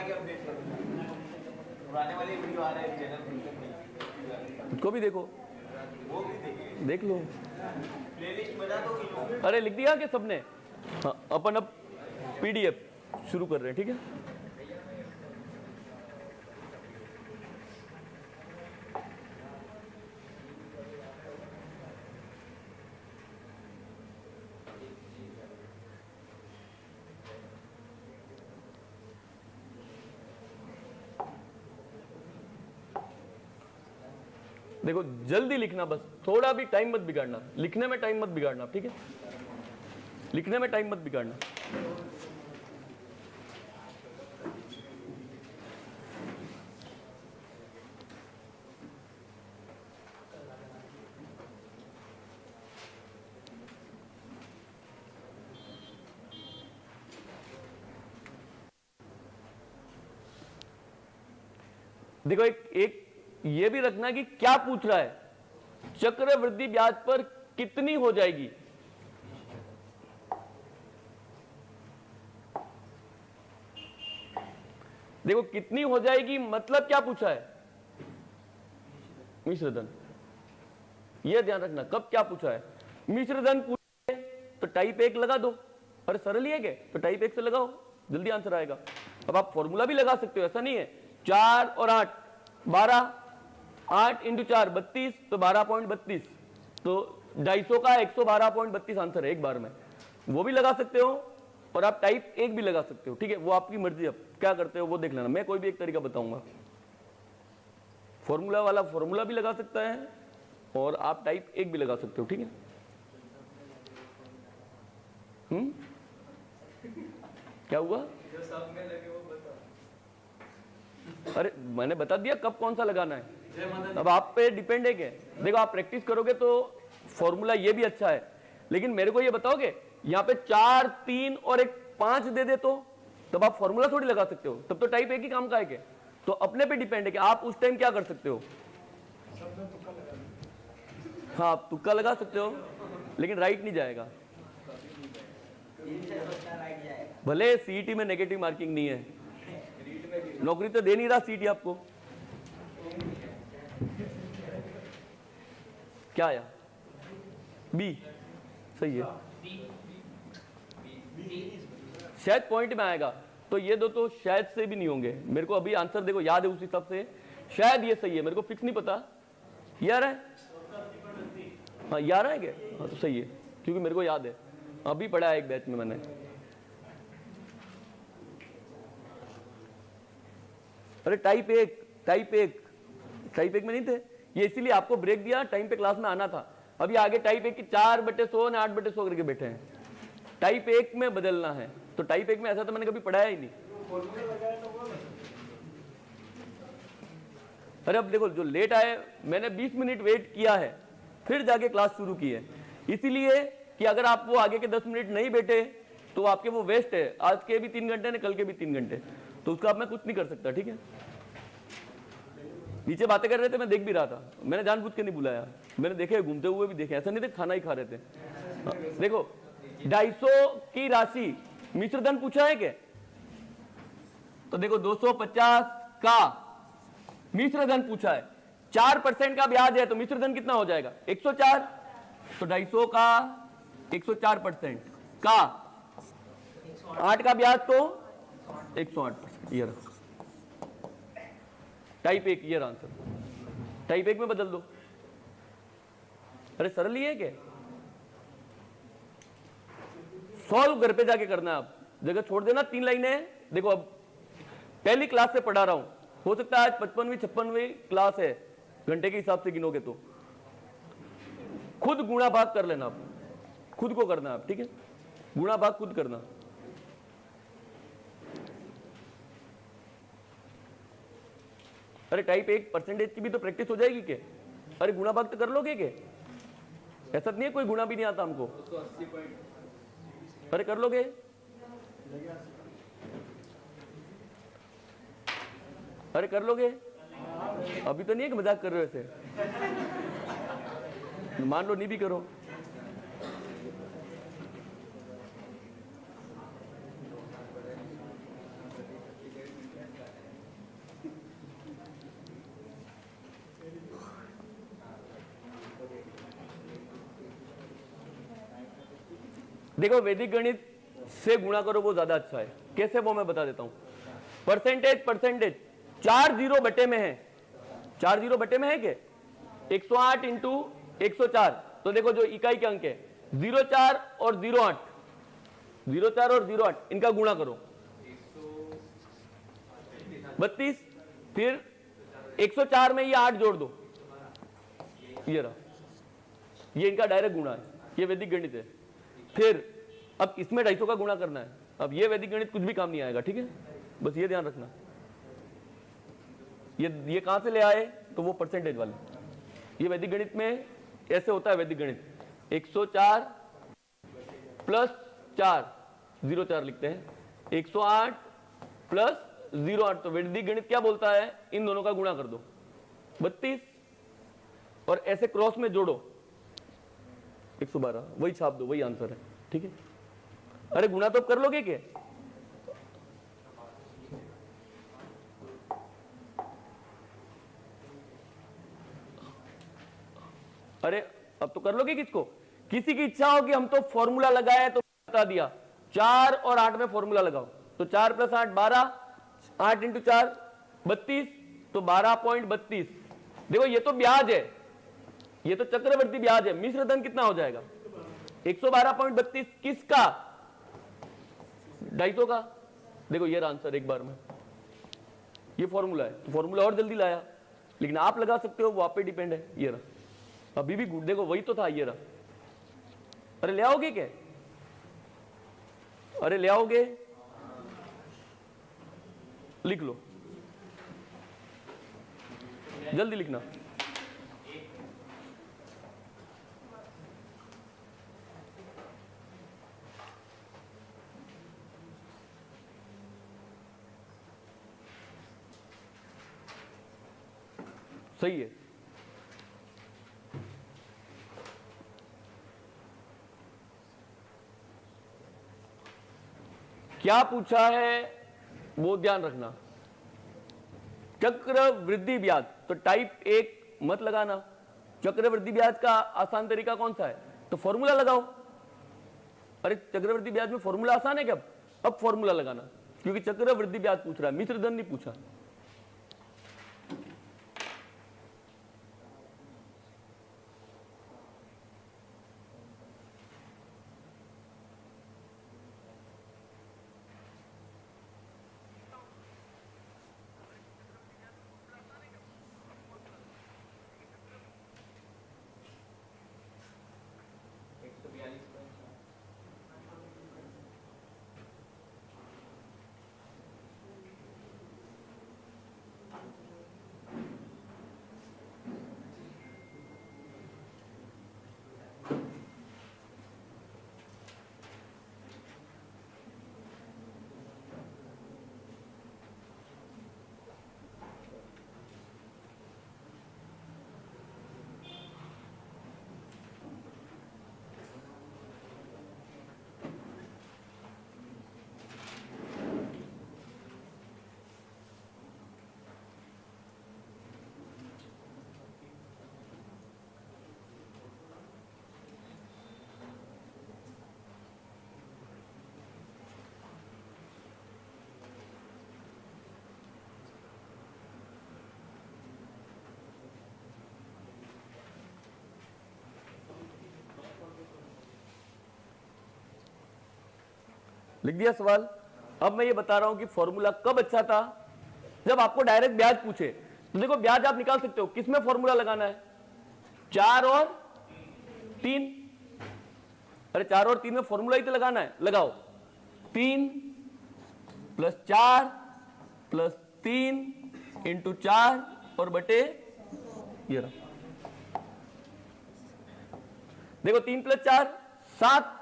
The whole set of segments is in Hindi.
पुराने वाले वीडियो आ रहे हैं चैनल उसको भी देखो, वो भी देखिए, देख लो। प्लेलिस्ट बना दो। अरे लिख दिया कि सबने? हाँ, अपन अब पीडीएफ शुरू कर रहे हैं, ठीक है। देखो जल्दी लिखना, बस थोड़ा भी टाइम मत बिगाड़ना, लिखने में टाइम मत बिगाड़ना, ठीक है, लिखने में टाइम मत बिगाड़ना। देखो एक ये भी रखना कि क्या पूछ रहा है, चक्रवृद्धि ब्याज पर कितनी हो जाएगी। देखो कितनी हो जाएगी मतलब क्या पूछा है, मिश्रधन, ये ध्यान रखना कब क्या पूछा है। मिश्रधन पूछे तो टाइप 1 लगा दो, अरे सरल ही है क्या, तो टाइप 1 से लगाओ, जल्दी आंसर आएगा। अब आप फॉर्मूला भी लगा सकते हो, ऐसा नहीं है। 4 और 8 12, 8 इंटू 4 32, तो 12.32, तो 250 का 112.32 आंसर है एक बार में, वो भी लगा सकते हो। और आप टाइप 1 भी लगा सकते हो, ठीक है, वो आपकी मर्जी, अब क्या करते हो वो देख लेना। मैं कोई भी एक तरीका बताऊंगा, फॉर्मूला वाला फॉर्मूला भी लगा सकता है और आप टाइप 1 भी लगा सकते हो, ठीक है। क्या हुआ? जो सब में लगे वो बता। अरे मैंने बता दिया कब कौन सा लगाना है, अब आप पे डिपेंड है क्या। देखो आप प्रैक्टिस करोगे तो फॉर्मूला ये भी अच्छा है, लेकिन मेरे को ये बताओगे यहाँ पे 4 3 और एक 5 दे दे तो तब आप फॉर्मूला थोड़ी लगा सकते हो, तब तो टाइप 1 ही काम का है क्या। तो अपने पे डिपेंड है कि आप उस टाइम क्या कर सकते हो। हाँ आप तुक्का लगा सकते हो, लेकिन राइट नहीं जाएगा। भले सीईटी में नेगेटिव मार्किंग नहीं है, नौकरी तो दे नहीं रहा सीईटी आपको। क्या आया? बी सही है, शायद पॉइंट में आएगा, तो ये दो तो शायद से भी नहीं होंगे। मेरे को अभी आंसर देखो याद है उस हिसाब से, शायद ये सही है, मेरे को फिक्स नहीं पता। यार है, हाँ यार है क्या, हाँ तो सही है, क्योंकि मेरे को याद है, अभी पढ़ा है एक बैच में मैंने। अरे टाइप 1 में नहीं थे ये, इसीलिए आपको ब्रेक दिया, टाइम पे क्लास में आना था। अभी आगे टाइप 1 की 4/100 ने 8/100 करके बैठे हैं, टाइप 1 में बदलना है। तो टाइप 1 में ऐसा तो मैंने कभी पढ़ाया ही नहीं। अरे अब देखो जो लेट आए, मैंने 20 मिनट वेट किया है फिर जाके क्लास शुरू की है, इसीलिए कि अगर आप वो आगे के 10 मिनट नहीं बैठे तो आपके वो वेस्ट है, आज के भी 3 घंटे ने कल के भी 3 घंटे, तो उसका अब मैं कुछ नहीं कर सकता, ठीक है। नीचे बातें कर रहे थे, मैं देख भी रहा था, मैंने जानबूझ के नहीं बुलाया, मैंने देखे घूमते हुए भी देखे, ऐसा नहीं थे खाना ही खा रहे थे। देखो 250 की राशि मिश्रधन पूछा है क्या, तो देखो 250 का मिश्रधन पूछा है, 4% का ब्याज है, तो मिश्रधन कितना हो जाएगा 104, तो 250 का 104% का 8 का ब्याज तो 108%। ये रखो टाइप 1, ये आंसर टाइप 1 में बदल दो। अरे सरल ही है क्या, सॉल्व घर पे जाके करना है, आप जगह छोड़ देना 3 लाइनें। देखो अब पहली क्लास से पढ़ा रहा हूं, हो सकता है आज 55वीं 56वीं क्लास है, घंटे के हिसाब से गिनोगे तो खुद गुणा भाग कर लेना, आप खुद को करना आप, ठीक है, गुणा भाग खुद करना। अरे टाइप 1 परसेंटेज की भी तो प्रैक्टिस हो जाएगी क्या, अरे गुणा भाग तो कर लोगे क्या, ऐसा नहीं है कोई गुणा भी नहीं आता हमको, अरे कर लोगे। अरे कर लोगे, अभी तो नहीं है कि मजाक कर रहे हो ऐसे, मान लो नहीं भी करो। देखो वैदिक गणित से गुणा करो वो ज्यादा अच्छा है। कैसे वो मैं बता देता हूं। परसेंटेज 4 जीरो बटे में है, 4 जीरो बटे में है क्या? 108 इंटू 104, तो देखो जो इकाई के अंक है 04 और 08, 04 और 08 इनका गुणा करो 32, फिर 104 में ये 8 जोड़ दो, ये रहा, ये इनका डायरेक्ट गुणा है, ये वैदिक गणित है। फिर अब इसमें 250 का गुणा करना है। अब ये वैदिक गणित कुछ भी काम नहीं आएगा, ठीक है, बस ये ध्यान रखना। ये कहां से ले आए? तो वो परसेंटेज वाले। ये वैदिक गणित में ऐसे होता है वैदिक गणित, 104 प्लस 4, 04 लिखते हैं, 108 प्लस 08, तो वैदिक गणित क्या बोलता है? इन दोनों का गुणा कर दो 32 और ऐसे क्रॉस में जोड़ो 112, वही छाप दो, वही आंसर है, ठीक है। अरे गुणा तो कर लोगे क्या? अरे अब तो कर लोगे किसको? किसी की इच्छा हो कि हम तो फॉर्मूला लगाए तो बता दिया 4 और 8 में फॉर्मूला लगाओ, तो 4 प्लस 8 12, 8 इंटू 4 32, तो 12.32। देखो ये तो ब्याज है, ये तो चक्रवर्ती ब्याज है। मिश्र धन कितना हो जाएगा? 112.32 किसका? 250 का। देखो ये आंसर एक बार में, ये फॉर्मूला है, तो फॉर्मूला और जल्दी लाया, लेकिन आप लगा सकते हो, वो आप पे डिपेंड है। ये रहा, अभी भी गुड, देखो वही तो था, ये रहा। अरे ले आओगे क्या? अरे ले आओगे, लिख लो, जल्दी लिखना। सही है। क्या पूछा है वो ध्यान रखना। चक्रवृद्धि ब्याज, तो टाइप 1 मत लगाना। चक्रवृद्धि ब्याज का आसान तरीका कौन सा है? तो फॉर्मूला लगाओ। अरे चक्रवृद्धि ब्याज में फॉर्मूला आसान है क्या? अब फॉर्मूला लगाना, क्योंकि चक्रवृद्धि ब्याज पूछ रहा है, मिश्र धन नहीं पूछा। लिख दिया सवाल। अब मैं ये बता रहा हूं कि फॉर्मूला कब अच्छा था, जब आपको डायरेक्ट ब्याज पूछे। तो देखो ब्याज आप निकाल सकते हो, किसमें फॉर्मूला लगाना है? 4 और 3। अरे 4 और 3 में फॉर्मूला ही तो लगाना है, लगाओ। 3 प्लस 4 प्लस 3 इंटू 4 और बटे ये रहा। देखो 3 प्लस 4 7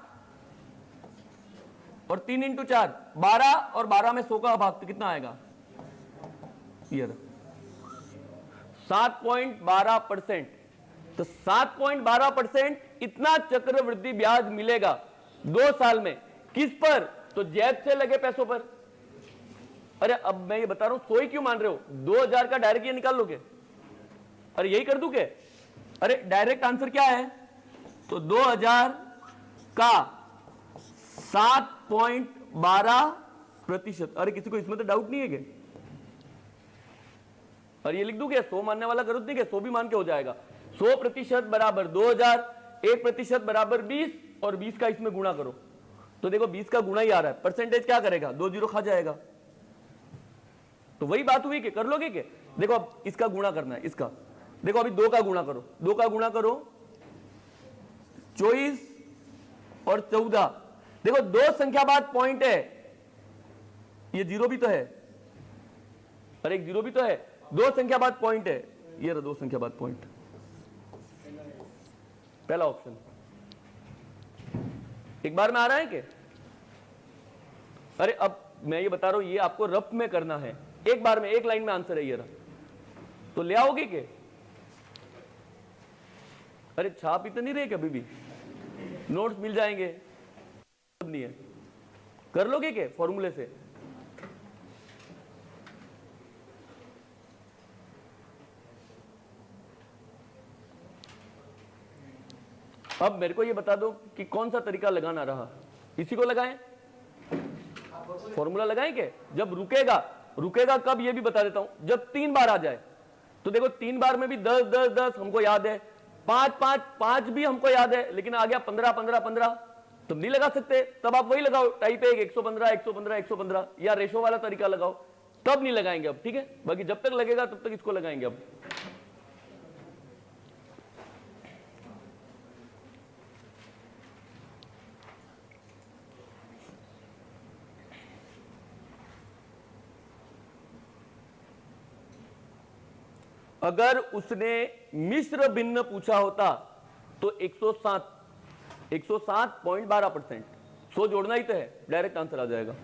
और 3 इंटू 4 12 और 12 में 100 का भाग, तो कितना आएगा? ये 7.12%। तो 7.12% इतना चक्रवृद्धि ब्याज मिलेगा 2 साल में। किस पर? तो जेब से लगे पैसों पर। अरे अब मैं ये बता रहा हूं, 100 ही क्यों मान रहे हो? 2000 का डायरेक्ट ये निकाल लोगे? अरे यही कर दूं क्या? अरे डायरेक्ट आंसर क्या है? तो 2000 का 7.12%। अरे किसी को इसमें तो डाउट नहीं है क्या? और ये लिख दूं क्या? 100 मानने वाला जरूरत नहीं क्या, 100 भी मान के हो जाएगा। 100% बराबर 2000, 1% बराबर 20 और 20 का इसमें गुणा करो तो देखो 20 का गुणा ही आ रहा है। परसेंटेज क्या करेगा? 2 जीरो खा जाएगा। तो वही बात हुई कि कर लोगे क्या? देखो अब इसका गुणा करना है, इसका देखो अभी 2 का गुणा करो, 2 का गुणा करो 24 और 14। देखो 2 संख्या बाद पॉइंट है, ये जीरो भी तो है और एक जीरो भी तो है। 2 संख्या बाद पॉइंट है, ये रहा 2 संख्या बाद पॉइंट, पहला ऑप्शन। एक बार में आ रहा है क्या? अरे अब मैं ये बता रहा हूं, ये आपको रफ में करना है, एक बार में एक लाइन में आंसर है ये रहा, तो ले आओगे क्या? अरे छाप ही तो नहीं रहे कभी भी, नोट्स मिल जाएंगे, नहीं है, कर लोगे क्या फॉर्मूले से? अब मेरे को ये बता दो कि कौन सा तरीका लगाना रहा, इसी को लगाएं, फॉर्मूला लगाएं क्या? जब रुकेगा, रुकेगा कब ये भी बता देता हूं, जब 3 बार आ जाए। तो देखो 3 बार में भी 10 10 10 हमको याद है, 5 5 5 भी हमको याद है, लेकिन आ गया 15 15 15, तुम नहीं लगा सकते, तब आप वही लगाओ टाइप 1 115 115 115 या रेशो वाला तरीका लगाओ, तब नहीं लगाएंगे अब, ठीक है? बाकी जब तक लगेगा तब तक इसको लगाएंगे। अब अगर उसने मिश्र भिन्न पूछा होता तो 107.12%, 100 जोड़ना ही तो है, डायरेक्ट आंसर आ जाएगा।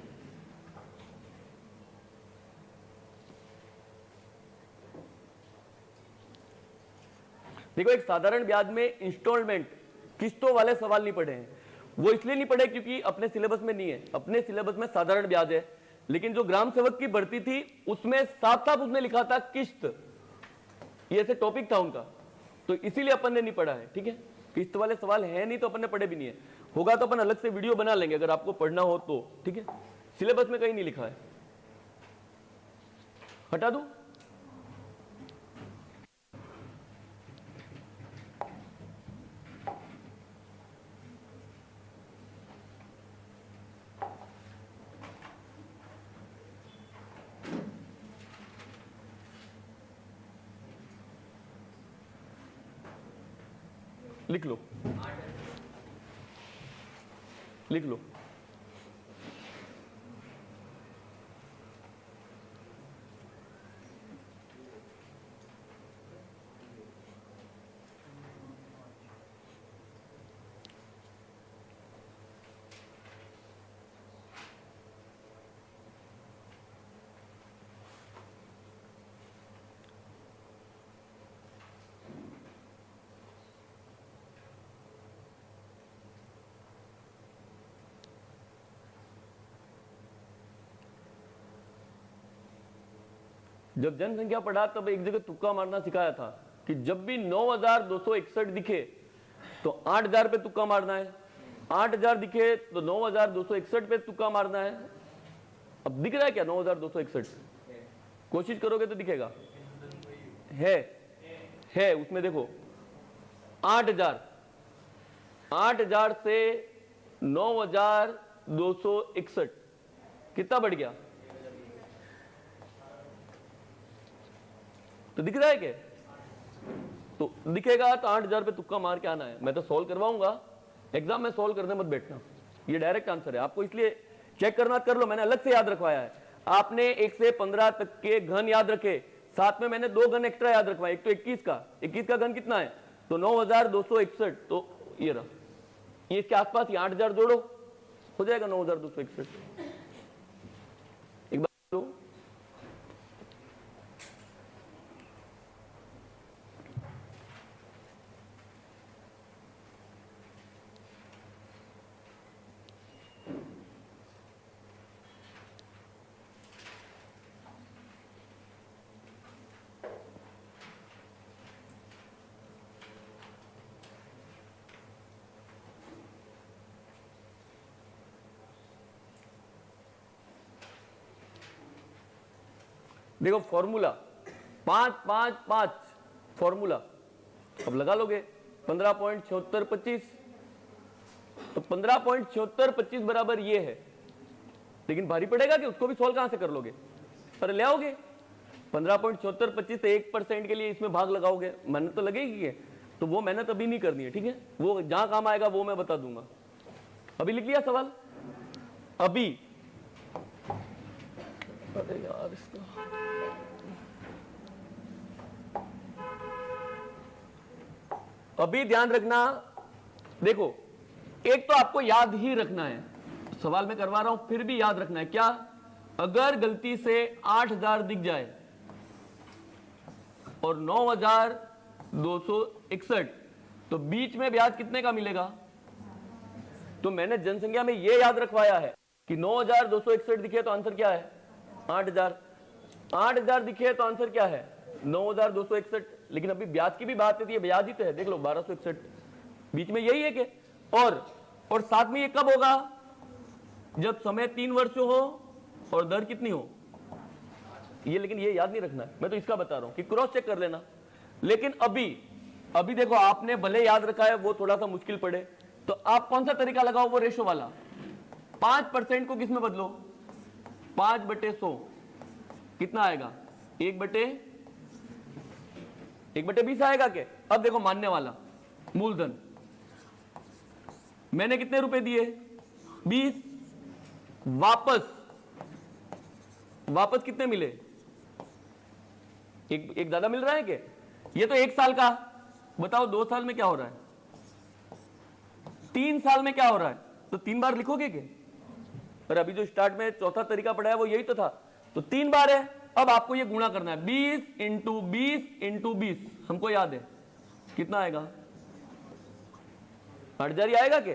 देखो एक साधारण ब्याज में इंस्टॉलमेंट किस्तों वाले सवाल नहीं पढ़े हैं, वो इसलिए नहीं पढ़े क्योंकि अपने सिलेबस में नहीं है, अपने सिलेबस में साधारण ब्याज है, लेकिन जो ग्राम सेवक की भर्ती थी उसमें साफ साफ उसने लिखा था किस्त, ये ऐसे टॉपिक था उनका, तो इसीलिए अपन ने नहीं पढ़ा है, ठीक है? किस्त वाले सवाल है नहीं तो अपन ने पढ़े भी नहीं है, होगा तो अपन अलग से वीडियो बना लेंगे अगर आपको पढ़ना हो तो, ठीक है? सिलेबस में कहीं नहीं लिखा है। हटा दूं? लिख लो, लिख लो। जब जनसंख्या पढ़ा तब एक जगह तुक्का मारना सिखाया था कि जब भी 9261 दिखे तो 8000 पे तुक्का मारना है, 8000 दिखे तो 9261 पे तुक्का मारना है। अब दिख रहा है क्या 9261? कोशिश करोगे तो दिखेगा, है उसमें देखो 8000, 8000 से 9261 कितना बढ़ गया? तो दिख रहा है क्या? तो दिखेगा तो 8000 पे तुक्का मार के आना है। मैं तो सॉल्व करवाऊंगा, एग्जाम में सॉल्व करने मत बैठना, ये डायरेक्ट आंसर है, आपको इसलिए चेक करना कर लो, मैंने अलग से याद रखवाया है। आपने 1 से 15 तक के घन याद रखे, साथ में मैंने 2 घन एक्स्ट्रा याद रखवाए, एक तो 21 का घन कितना है? तो 9261, तो ये रहा, ये इसके आसपास ही 8000 जोड़ो, हो जाएगा 9261। एक बार देखो फॉर्मूला 5 5 5 फॉर्मूला अब लगा लोगे 15.7625 तो 15.7625 बराबर ये है, लेकिन भारी पड़ेगा कि उसको भी सॉल्व कहां से कर लोगे, पर ले आओगे 15.7625 से 1% के लिए इसमें भाग लगाओगे, मेहनत तो लगेगी है, तो वो मेहनत अभी नहीं करनी है, ठीक है, वो जहां काम आएगा वो मैं बता दूंगा। अभी लिख लिया सवाल, अभी अरे यार इसका अभी ध्यान रखना, देखो एक तो आपको याद ही रखना है, सवाल मैं करवा रहा हूं फिर भी याद रखना है, क्या अगर गलती से 8000 दिख जाए और 9261 तो बीच में ब्याज कितने का मिलेगा, तो मैंने जनसंख्या में यह याद रखवाया है कि 9261 दिखे तो आंसर क्या है 8000, 8000 दिखे तो आंसर क्या है 9261, लेकिन अभी ब्याज की भी बात है, ब्याज ही तो है, देख लो 1261, बीच में यही है कि और साथ में ये कब होगा, जब समय 3 वर्ष हो और दर कितनी हो, ये लेकिन ये याद नहीं रखना है, मैं तो इसका बता रहा हूं कि क्रॉस चेक कर लेना। लेकिन अभी देखो आपने भले याद रखा है वो थोड़ा सा मुश्किल पड़े, तो आप कौन सा तरीका लगाओ, वो रेशो वाला, 5% को किस में बदलो, 5/100 कितना आएगा 1/20 आएगा के। अब देखो मानने वाला मूलधन मैंने कितने रुपए दिए 20, वापस कितने मिले, एक ज्यादा मिल रहा है क्या, ये तो 1 साल का, बताओ 2 साल में क्या हो रहा है, 3 साल में क्या हो रहा है, तो 3 बार लिखोगे क्या, पर अभी जो स्टार्ट में चौथा तरीका पढ़ाया वो यही तो था, तो 3 बार है। अब आपको ये गुणा करना है 20 × 20 × 20, हमको याद है कितना आएगा 8000 आएगा क्या,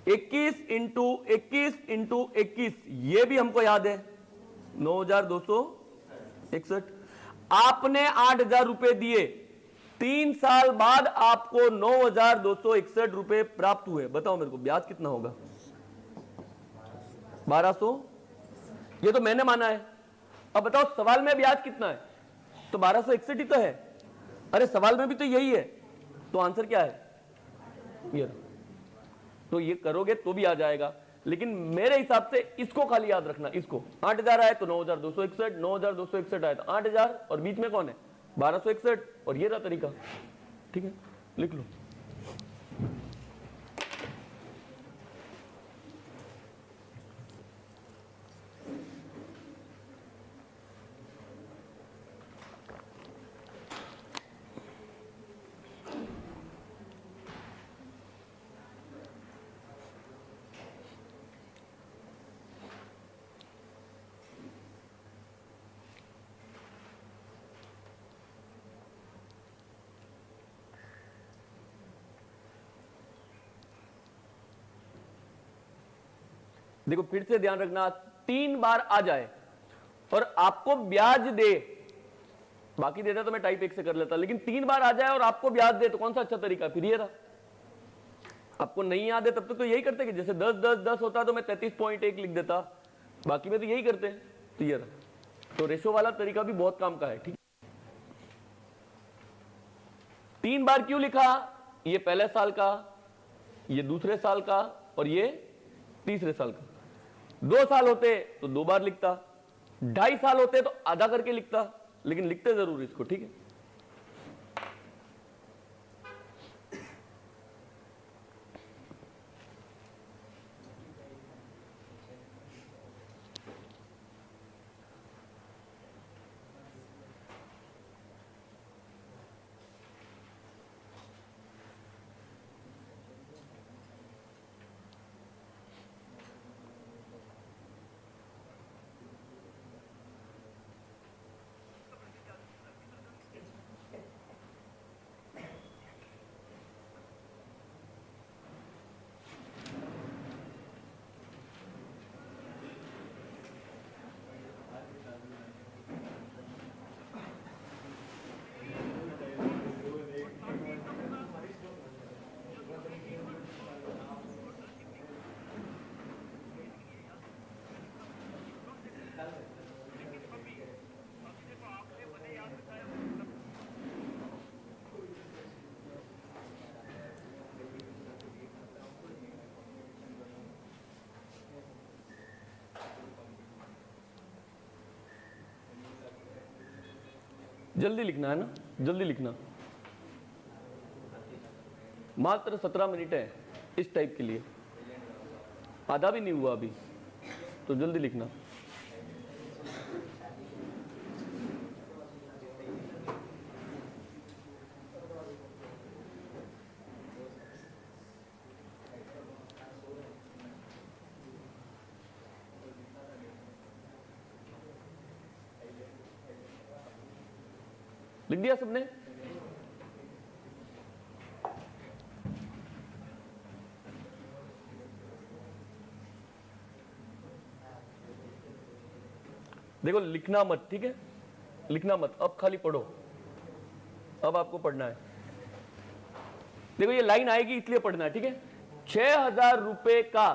21 × 21 × 21 ये भी हमको याद है 9261, आपने 8000 रुपए दिए, 3 साल बाद आपको 9261 रुपए प्राप्त हुए, बताओ मेरे को ब्याज कितना होगा 1200, ये तो मैंने माना है, अब बताओ सवाल में ब्याज कितना है, तो 1261 ही तो है, अरे सवाल में भी तो यही है, तो आंसर क्या है ये, तो ये करोगे तो भी आ जाएगा, लेकिन मेरे हिसाब से इसको खाली याद रखना, इसको 8000 आए तो 9261, 9261 आए तो 8000 और बीच में कौन है 1261, और ये रहा तरीका, ठीक है लिख लो। देखो फिर से ध्यान रखना, 3 बार आ जाए और आपको ब्याज दे, बाकी देता तो मैं टाइप 1 से कर लेता, लेकिन 3 बार आ जाए और आपको ब्याज दे तो कौन सा अच्छा तरीका, फिर ये रहा, आपको नहीं याद है तब तो यही करते कि जैसे 10 10 10 होता तो मैं 33.1 लिख देता, बाकी में तो यही करते हैं, तो ये रहा, तो रेशो वाला तरीका भी बहुत काम का है, ठीक। 3 बार क्यों लिखा, ये पहले साल का, ये दूसरे साल का और ये तीसरे साल का, 2 साल होते तो 2 बार लिखता, 2.5 साल होते तो आधा करके लिखता, लेकिन लिखते जरूर इसको, ठीक है। जल्दी लिखना है ना, जल्दी लिखना। मात्र 17 मिनट है इस टाइप के लिए, आधा भी नहीं हुआ अभी, तो जल्दी लिखना। लिख दिया सबने? देखो लिखना मत, ठीक है, लिखना मत, अब खाली पढ़ो। अब आपको पढ़ना है। देखो ये लाइन आएगी इसलिए पढ़ना है, ठीक है। 6,000 रुपए का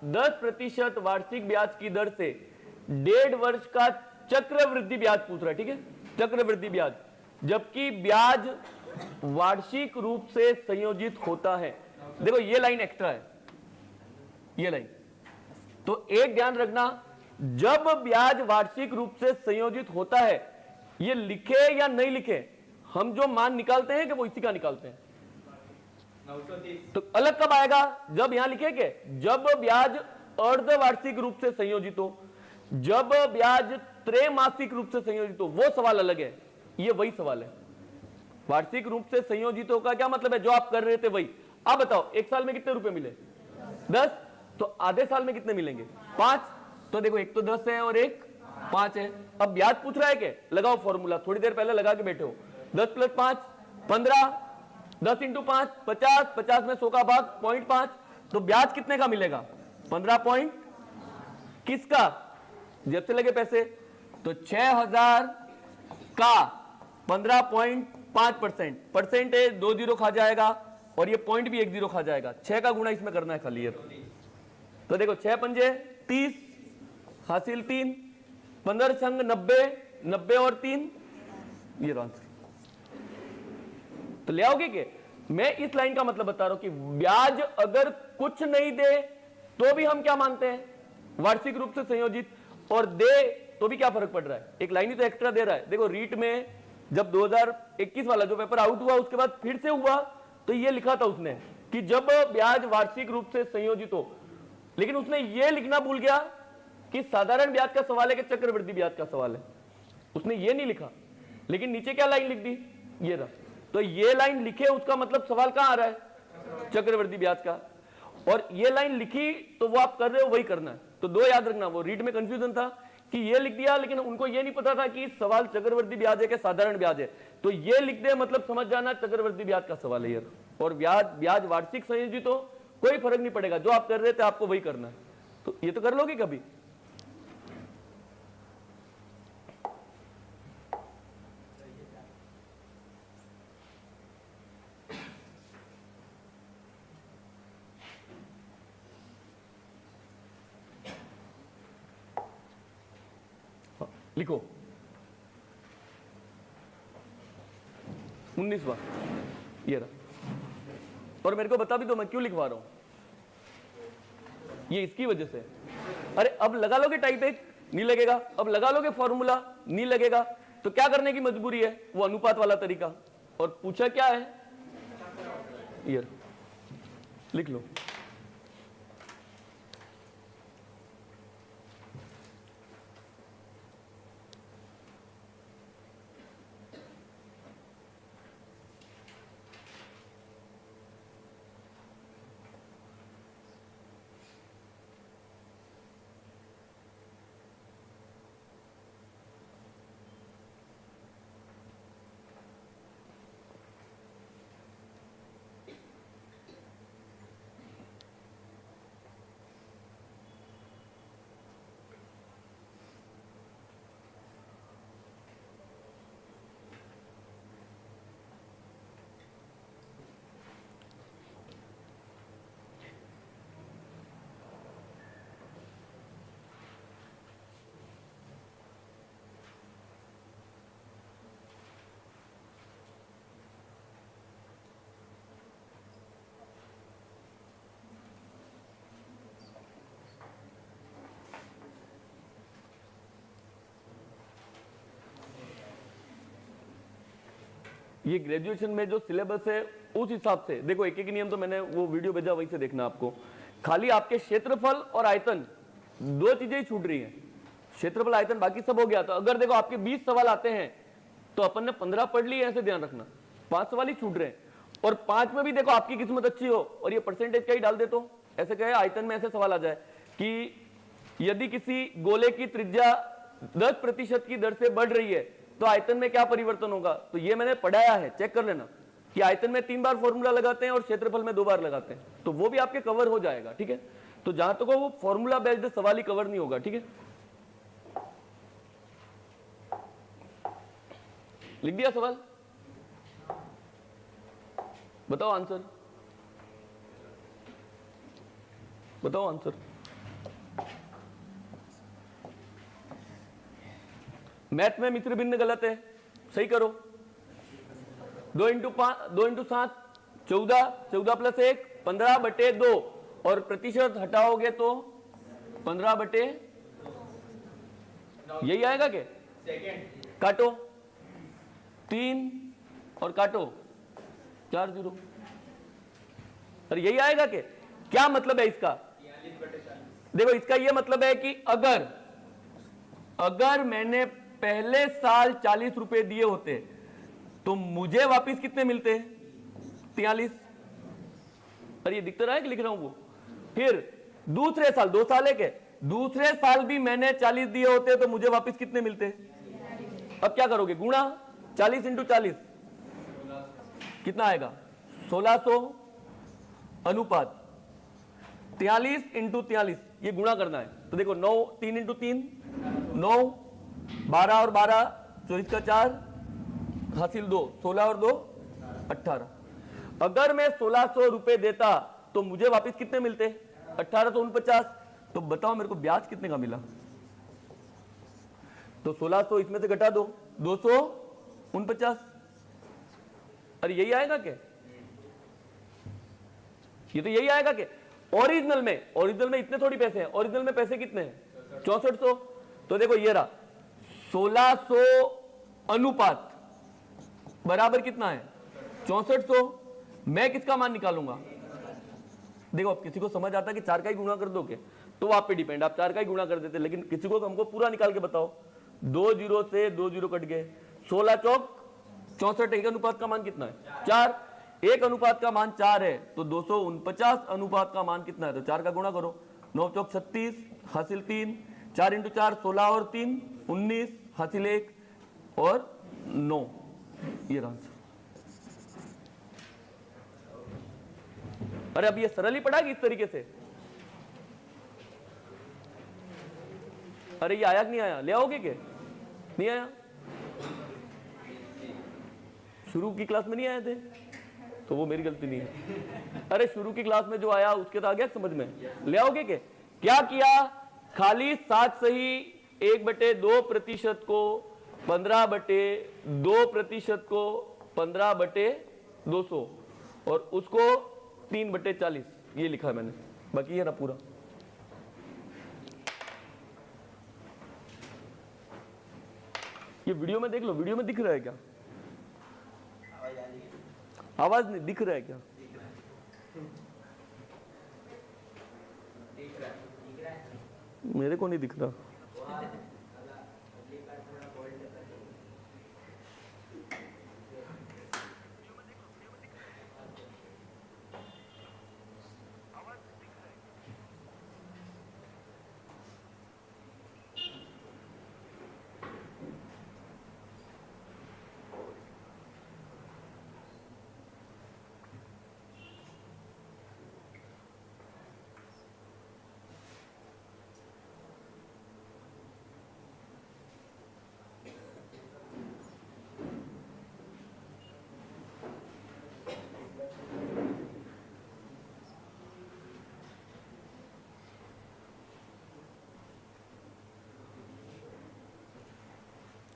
10% वार्षिक ब्याज की दर से 1.5 वर्ष का चक्रवृद्धि ब्याज पूछ रहा है, ठीक है, चक्रवृद्धि ब्याज, जबकि ब्याज वार्षिक रूप से संयोजित होता है। देखो ये लाइन एक्स्ट्रा है, ये लाइन, तो एक ध्यान रखना, जब ब्याज वार्षिक रूप से संयोजित होता है, ये लिखे या नहीं लिखे, हम जो मान निकालते हैं कि वो इसी का निकालते हैं। 930। तो अलग कब आएगा? जब यहां लिखे के जब ब्याज अर्धवार्षिक रूप से संयोजित हो, जब ब्याज त्रैमासिक रूप से संयोजित हो, वो सवाल अलग है, ये वही सवाल है। वार्षिक रूप से संयोजितों का क्या मतलब है? जो आप कर रहे थे वही। आप बताओ एक साल में कितने रुपए मिले? 10। तो आधे साल में कितने मिलेंगे? 5। तो देखो एक तो 10 है और एक 5 है। अब ब्याज पूछ रहा है क्या? लगाओ फॉर्मूला, थोड़ी देर पहले लगा के बैठे हो। 10 + 5 15, 10 × 5 50, 50 में 100 का भाग 0.5, तो ब्याज कितने का मिलेगा? 15 पॉइंट, किसका? जेब से लगे पैसे। तो 6,000 का 15.5%, परसेंट है, 2 जीरो खा जाएगा और ये पॉइंट भी 1 जीरो खा जाएगा। 6 का गुणा इसमें करना है खाली ये। तो देखो 6 पंजे 30, हासिल 3, 15 संग 90, 90 और 3, ये आंसर। तो ले आओगे कि मैं इस लाइन का मतलब बता रहा हूं कि ब्याज अगर कुछ नहीं दे तो भी हम क्या मानते हैं? वार्षिक रूप से संयोजित, और दे तो भी क्या फर्क पड़ रहा है? एक लाइन ही तो एक्स्ट्रा दे रहा है। देखो रीट में जब 2021 वाला जो पेपर आउट हुआ उसके बाद फिर से हुआ, तो ये लिखा था उसने कि जब ब्याज वार्षिक रूप से संयोजित हो, लेकिन उसने ये लिखना भूल गया कि साधारण ब्याज का सवाल है कि चक्रवृद्धि ब्याज का सवाल है। उसने ये नहीं लिखा, लेकिन नीचे क्या लाइन लिख दी? ये रहा। तो ये लाइन लिखे उसका मतलब सवाल कहां आ रहा है? चक्रवृद्धि ब्याज का। और ये लाइन लिखी तो वो आप कर रहे हो वही करना है। तो दो याद रखना, वो रीड में कंफ्यूजन था कि ये लिख दिया, लेकिन उनको ये नहीं पता था कि सवाल चक्रवृद्धि ब्याज है कि साधारण ब्याज है। तो ये लिख दे मतलब समझ जाना चक्रवृद्धि ब्याज का सवाल है ये। और ब्याज वार्षिक संयोजित हो कोई फर्क नहीं पड़ेगा, जो आप कर रहे थे आपको वही करना है। तो ये तो कर लोगे कभी? लिखो 19वां ये रहा। और मेरे को बता भी दो मैं क्यों लिखवा रहा हूं, ये इसकी वजह से। अरे अब लगा लोगे टाइप 1, नहीं लगेगा। अब लगा लोगे फॉर्मूला, नहीं लगेगा। तो क्या करने की मजबूरी है? वो अनुपात वाला तरीका। और पूछा क्या है? ये लिख लो। ये ग्रेजुएशन में जो सिलेबस है उस हिसाब से देखो, एक एक नियम तो मैंने वो वीडियो भेजा, वहीं से देखना आपको। खाली आपके क्षेत्रफल और आयतन दो चीजें ही छूट रही हैं, क्षेत्रफल आयतन, बाकी सब हो गया। तो अगर देखो आपके 20 सवाल आते हैं तो अपन ने 15 पढ़ लिए, ऐसे ध्यान रखना, 5 सवाल ही छूट रहे हैं। और 5 में भी देखो आपकी किस्मत अच्छी हो और ये परसेंटेज का ही डाल दे तो ऐसे कहे आयतन में ऐसे सवाल आ जाए कि यदि किसी गोले की त्रिज्या 10% की दर से बढ़ रही है तो आयतन में क्या परिवर्तन होगा। तो ये मैंने पढ़ाया है, चेक कर लेना कि आयतन में 3 बार फॉर्मूला लगाते हैं और क्षेत्रफल में 2 बार लगाते हैं, तो वो भी आपके कवर हो जाएगा। ठीक है, तो जहां तक वो फॉर्मूला बेस्ड सवाल ही कवर नहीं होगा। ठीक है, लिख दिया सवाल, बताओ आंसर, बताओ आंसर। मैथ में मिश्र भिन्न गलत है, सही करो। 2 इंटू 7 14, 14 प्लस 1 15/2 और प्रतिशत हटाओगे तो 15/, यही आएगा क्या? काटो 3 और काटो 4 0, और यही आएगा क्या मतलब है इसका? देखो इसका यह मतलब है कि अगर मैंने पहले साल 40 रुपए दिए होते तो मुझे वापस कितने मिलते? 43। और ये दिखता रहा है कि लिख रहा हूं वो। फिर दूसरे साल, 2 साल है के, दूसरे साल भी मैंने 40 दिए होते तो मुझे वापस कितने मिलते? अब क्या करोगे? गुणा 40 इंटू 40 कितना आएगा? 1600 अनुपात 43 इंटू 43, ये गुणा करना है। तो देखो 9 3 इंटू 3 9, 12 और 12 24 का 4 हासिल 2, 16 और 2 18। अगर मैं 1600 रुपए देता तो मुझे वापस कितने मिलते? 1849। तो बताओ मेरे को ब्याज कितने का मिला? तो 1600 इसमें से घटा दो, 249। अरे यही आएगा क्या? ये तो यही आएगा क्या? ओरिजिनल में इतने थोड़ी पैसे हैं, ओरिजिनल में पैसे कितने हैं? 6400। तो देखो ये रहा 1600 अनुपात बराबर कितना है? 6400। मैं किसका मान निकालूंगा? देखो अब किसी को समझ आता है कि 4 का ही गुणा कर दोगे तो आप पे डिपेंड, आप 4 का ही गुणा कर देते, लेकिन किसी को हमको पूरा निकाल के बताओ। 2 0 से 2 0 कट गए, 16 चौक 64। एक अनुपात का मान कितना है? 4। एक अनुपात का मान 4 है तो 249 अनुपात का मान कितना है? तो 4 का गुणा करो, 9 चौक 36 हासिल 3, 4 इंटू 4 16 और 3 19 हासिल 1 और 9। ये आंसर। अरे अब ये सरल ही पढ़ा कि इस तरीके से? अरे ये आया कि नहीं आया? ले आओगे क्या? नहीं आया? शुरू की क्लास में नहीं आए थे तो वो मेरी गलती नहीं है। अरे शुरू की क्लास में जो आया उसके तो आ गया समझ में? ले आओगे क्या किया? खाली 7 सही 1/2% को 15/2% को 15/200 और उसको 3/40 ये लिखा है मैंने, बाकी है ना पूरा। ये वीडियो में देख लो, वीडियो में दिख रहा है क्या? आवाज नहीं दिख रहा है क्या? मेरे को नहीं दिख रहा।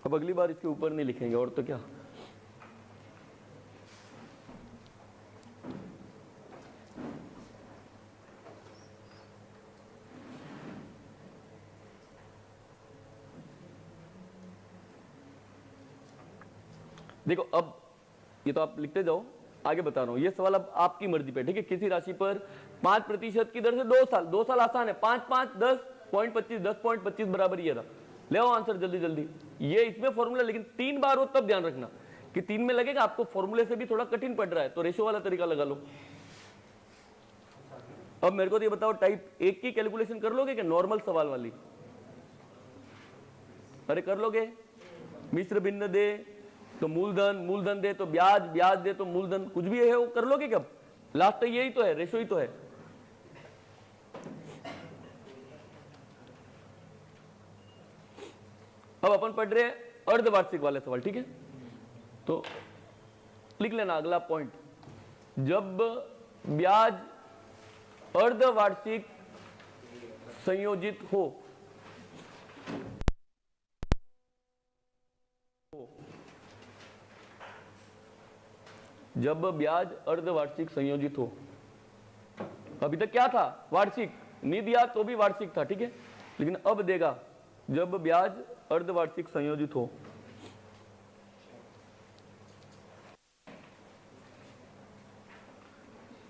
अब अगली बार इसके ऊपर नहीं लिखेंगे और तो क्या। देखो अब ये तो आप लिखते जाओ, आगे बता रहा हूं। ये सवाल अब आपकी मर्जी पे, ठीक है। किसी राशि पर 5% की दर से 2 साल आसान है। 5 5 10.25 10.25 बराबर ये रहा। ले आओ आंसर जल्दी जल्दी। ये इसमें फॉर्मूला, लेकिन 3 बार हो तब ध्यान रखना कि 3 में लगेगा आपको फॉर्मूले से भी थोड़ा कठिन पड़ रहा है, तो रेशो वाला तरीका लगा लो। अब मेरे को तो ये बताओ, टाइप 1 की कैलकुलेशन कर लोगे क्या, नॉर्मल सवाल वाली? अरे कर लोगे? मिश्र भिन्न दे तो मूलधन, मूलधन दे तो ब्याज, ब्याज दे तो मूलधन, कुछ भी है वो कर लोगे क्या? लास्ट तक यही तो है, रेशो ही तो है। अब अपन पढ़ रहे हैं अर्धवार्षिक वाले सवाल, ठीक है। तो लिख लेना अगला पॉइंट, जब ब्याज अर्धवार्षिक संयोजित हो, जब ब्याज अर्धवार्षिक संयोजित हो। अभी तक क्या था, वार्षिक, नहीं दिया तो भी वार्षिक था, ठीक है, लेकिन अब देगा जब ब्याज अर्धवार्षिक संयोजित हो।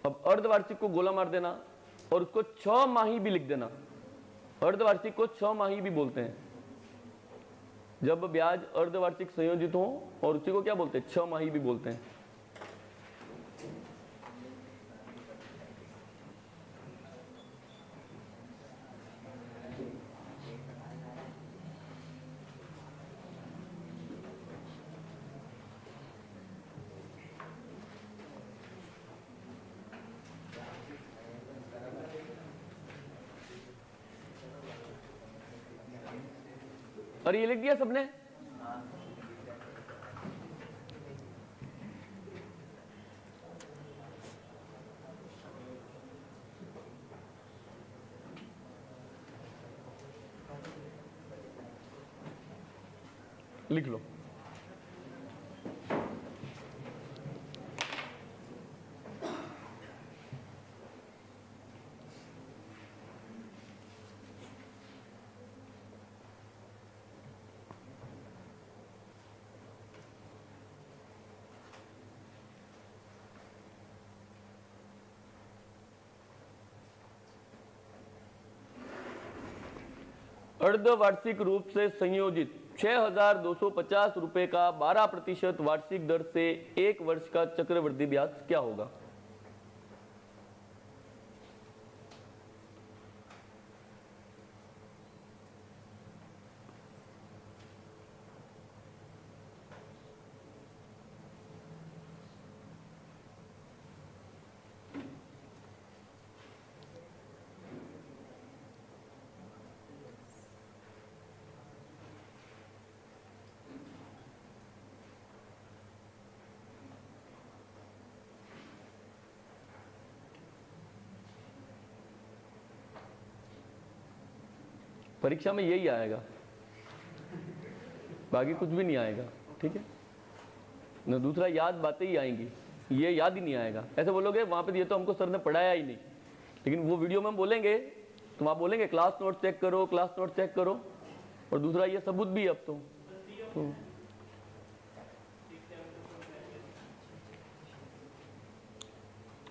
अब अर्धवार्षिक को गोला मार देना और उसको 6 माही भी लिख देना। अर्धवार्षिक को 6 माही भी बोलते हैं। जब ब्याज अर्धवार्षिक संयोजित हो, और उसी को क्या बोलते हैं, 6 माही भी बोलते हैं। और ये लिख दिया सबने? लिख लो। अर्धवार्षिक रूप से संयोजित 6,250 रुपए का 12% वार्षिक दर से 1 वर्ष का चक्रवृद्धि ब्याज क्या होगा? परीक्षा में यही आएगा, बाकी कुछ भी नहीं आएगा, ठीक है ना। दूसरा याद बातें ही आएंगी, ये याद ही नहीं आएगा। ऐसे बोलोगे वहां पे ये तो हमको सर ने पढ़ाया ही नहीं, लेकिन वो वीडियो में हम बोलेंगे तो वहां बोलेंगे क्लास नोट चेक करो, क्लास नोट चेक करो। और दूसरा ये सबूत भी अब तो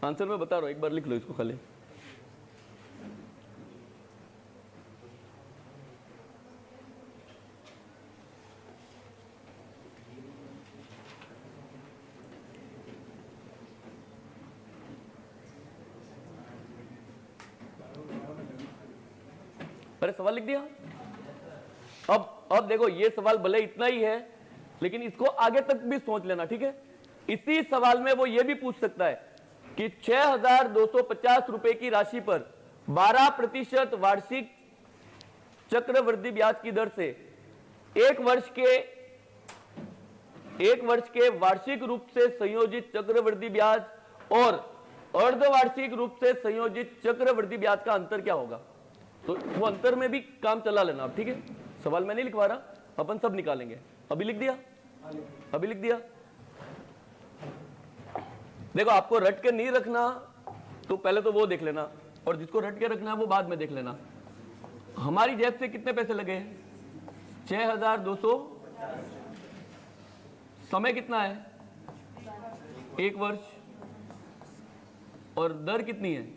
आंसर में बता रहा हूं, एक बार लिख लो इसको खाली। अरे सवाल लिख दिया। अब देखो ये सवाल भले इतना ही है, लेकिन इसको आगे तक भी सोच लेना, ठीक है। इसी सवाल में वो ये भी पूछ सकता है कि 6,250 रुपए की राशि पर 12% वार्षिक चक्रवृद्धि ब्याज की दर से 1 वर्ष के वार्षिक रूप से संयोजित चक्रवृद्धि ब्याज और अर्धवार्षिक रूप से संयोजित चक्रवृद्धि ब्याज का अंतर क्या होगा। तो वो अंतर में भी काम चला लेना आप, ठीक है। सवाल मैं नहीं लिखवा रहा, अपन सब निकालेंगे। अभी लिख दिया, अभी लिख दिया। देखो आपको रट के नहीं रखना तो पहले तो वो देख लेना, और जिसको रट के रखना है वो बाद में देख लेना। हमारी जेब से कितने पैसे लगे? 6,200। समय कितना है? 1 वर्ष, और दर कितनी है?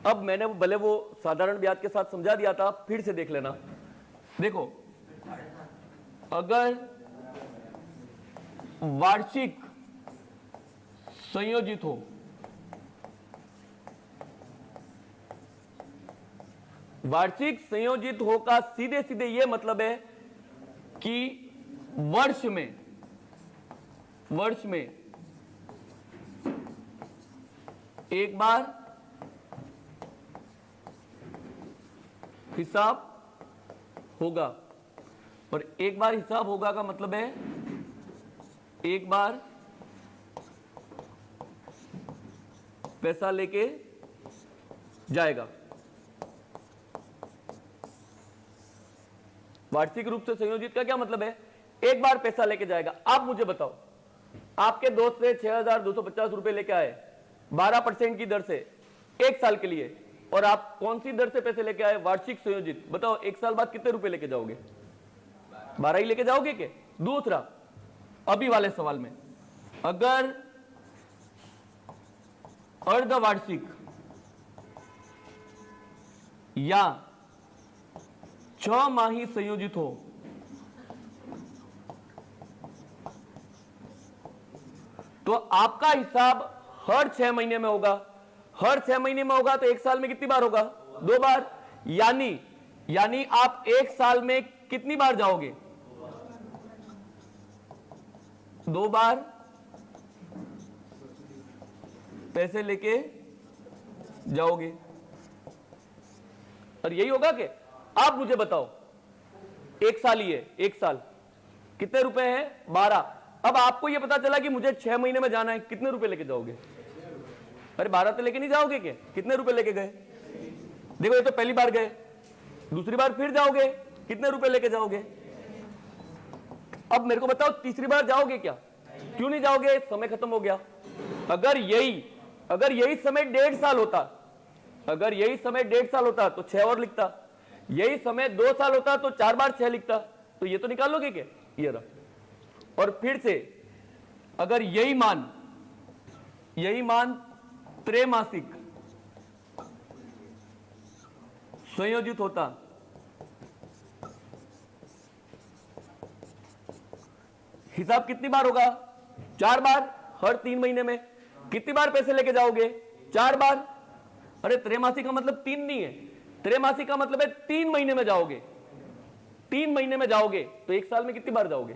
अब मैंने भले वो साधारण ब्याज के साथ समझा दिया था, फिर से देख लेना। देखो, अगर वार्षिक संयोजित हो, वार्षिक संयोजित हो का सीधे सीधे ये मतलब है कि वर्ष में एक बार हिसाब होगा, और एक बार हिसाब होगा का मतलब है एक बार पैसा लेके जाएगा। वार्षिक रूप से संयोजित का क्या मतलब है? एक बार पैसा लेके जाएगा। आप मुझे बताओ, आपके दोस्त से 6,250 रुपए लेके आए 12% की दर से 1 साल के लिए, और आप कौन सी दर से पैसे लेके आए? वार्षिक संयोजित। बताओ 1 साल बाद कितने रुपए लेके जाओगे? 12 ही लेके जाओगे क्या? दूसरा, अभी वाले सवाल में अगर अर्धवार्षिक या 6 माही संयोजित हो तो आपका हिसाब हर 6 महीने में होगा। हर 6 महीने में होगा तो 1 साल में कितनी बार होगा? 2 बार। यानी आप 1 साल में कितनी बार जाओगे? 2 बार पैसे लेके जाओगे। और यही होगा कि आप मुझे बताओ, 1 साल ही है, 1 साल कितने रुपए है? 12। अब आपको यह पता चला कि मुझे 6 महीने में जाना है, कितने रुपए लेके जाओगे? अरे 12 तो लेके नहीं जाओगे क्या? कितने रुपए लेके गए? देखो, ये तो पहली बार गए, दूसरी बार फिर जाओगे, कितने रुपए लेके जाओगे? अब मेरे को बताओ, तीसरी बार जाओगे क्या? क्यों नहीं जाओगे? समय खत्म हो गया। अगर यही समय 1.5 साल होता, अगर यही समय 1.5 साल होता तो 6 और लिखता, यही समय 2 साल होता तो 4 बार 6 लिखता। तो ये तो निकाल लोगे क्या? ये रहा। और फिर से अगर यही मान त्रैमासिक संयोजित होता, हिसाब कितनी बार होगा? 4 बार हर 3 महीने में। कितनी बार पैसे लेके जाओगे? 4 बार। अरे त्रैमासिक का मतलब 3 नहीं है, त्रैमासिक का मतलब है 3 महीने में जाओगे। 3 महीने में जाओगे तो 1 साल में कितनी बार जाओगे?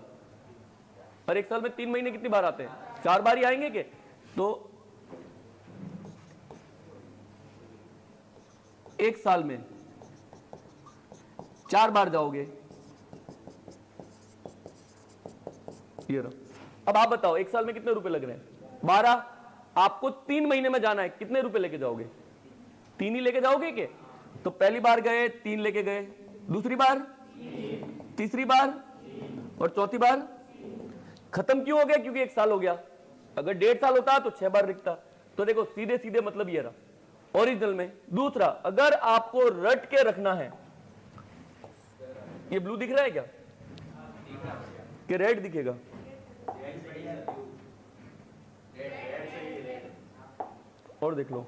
और 1 साल में 3 महीने कितनी बार आते हैं? 4 बार ही आएंगे के? तो 1 साल में 4 बार जाओगे। ये रहा। अब आप बताओ, 1 साल में कितने रुपए लग रहे हैं? 12। आपको 3 महीने में जाना है, कितने रुपए लेके जाओगे? 3 ही लेके जाओगे के? तो पहली बार गए 3 लेके गए, दूसरी बार, तीसरी बार और चौथी बार। खत्म क्यों हो गया? क्योंकि 1 साल हो गया। अगर 1.5 साल होता तो 6 बार लिखता। तो देखो, सीधे सीधे मतलब ये रहा ओरिजिनल में। दूसरा, अगर आपको रट के रखना है, ये ब्लू दिख रहा है क्या कि रेड दिखेगा? और देख लो,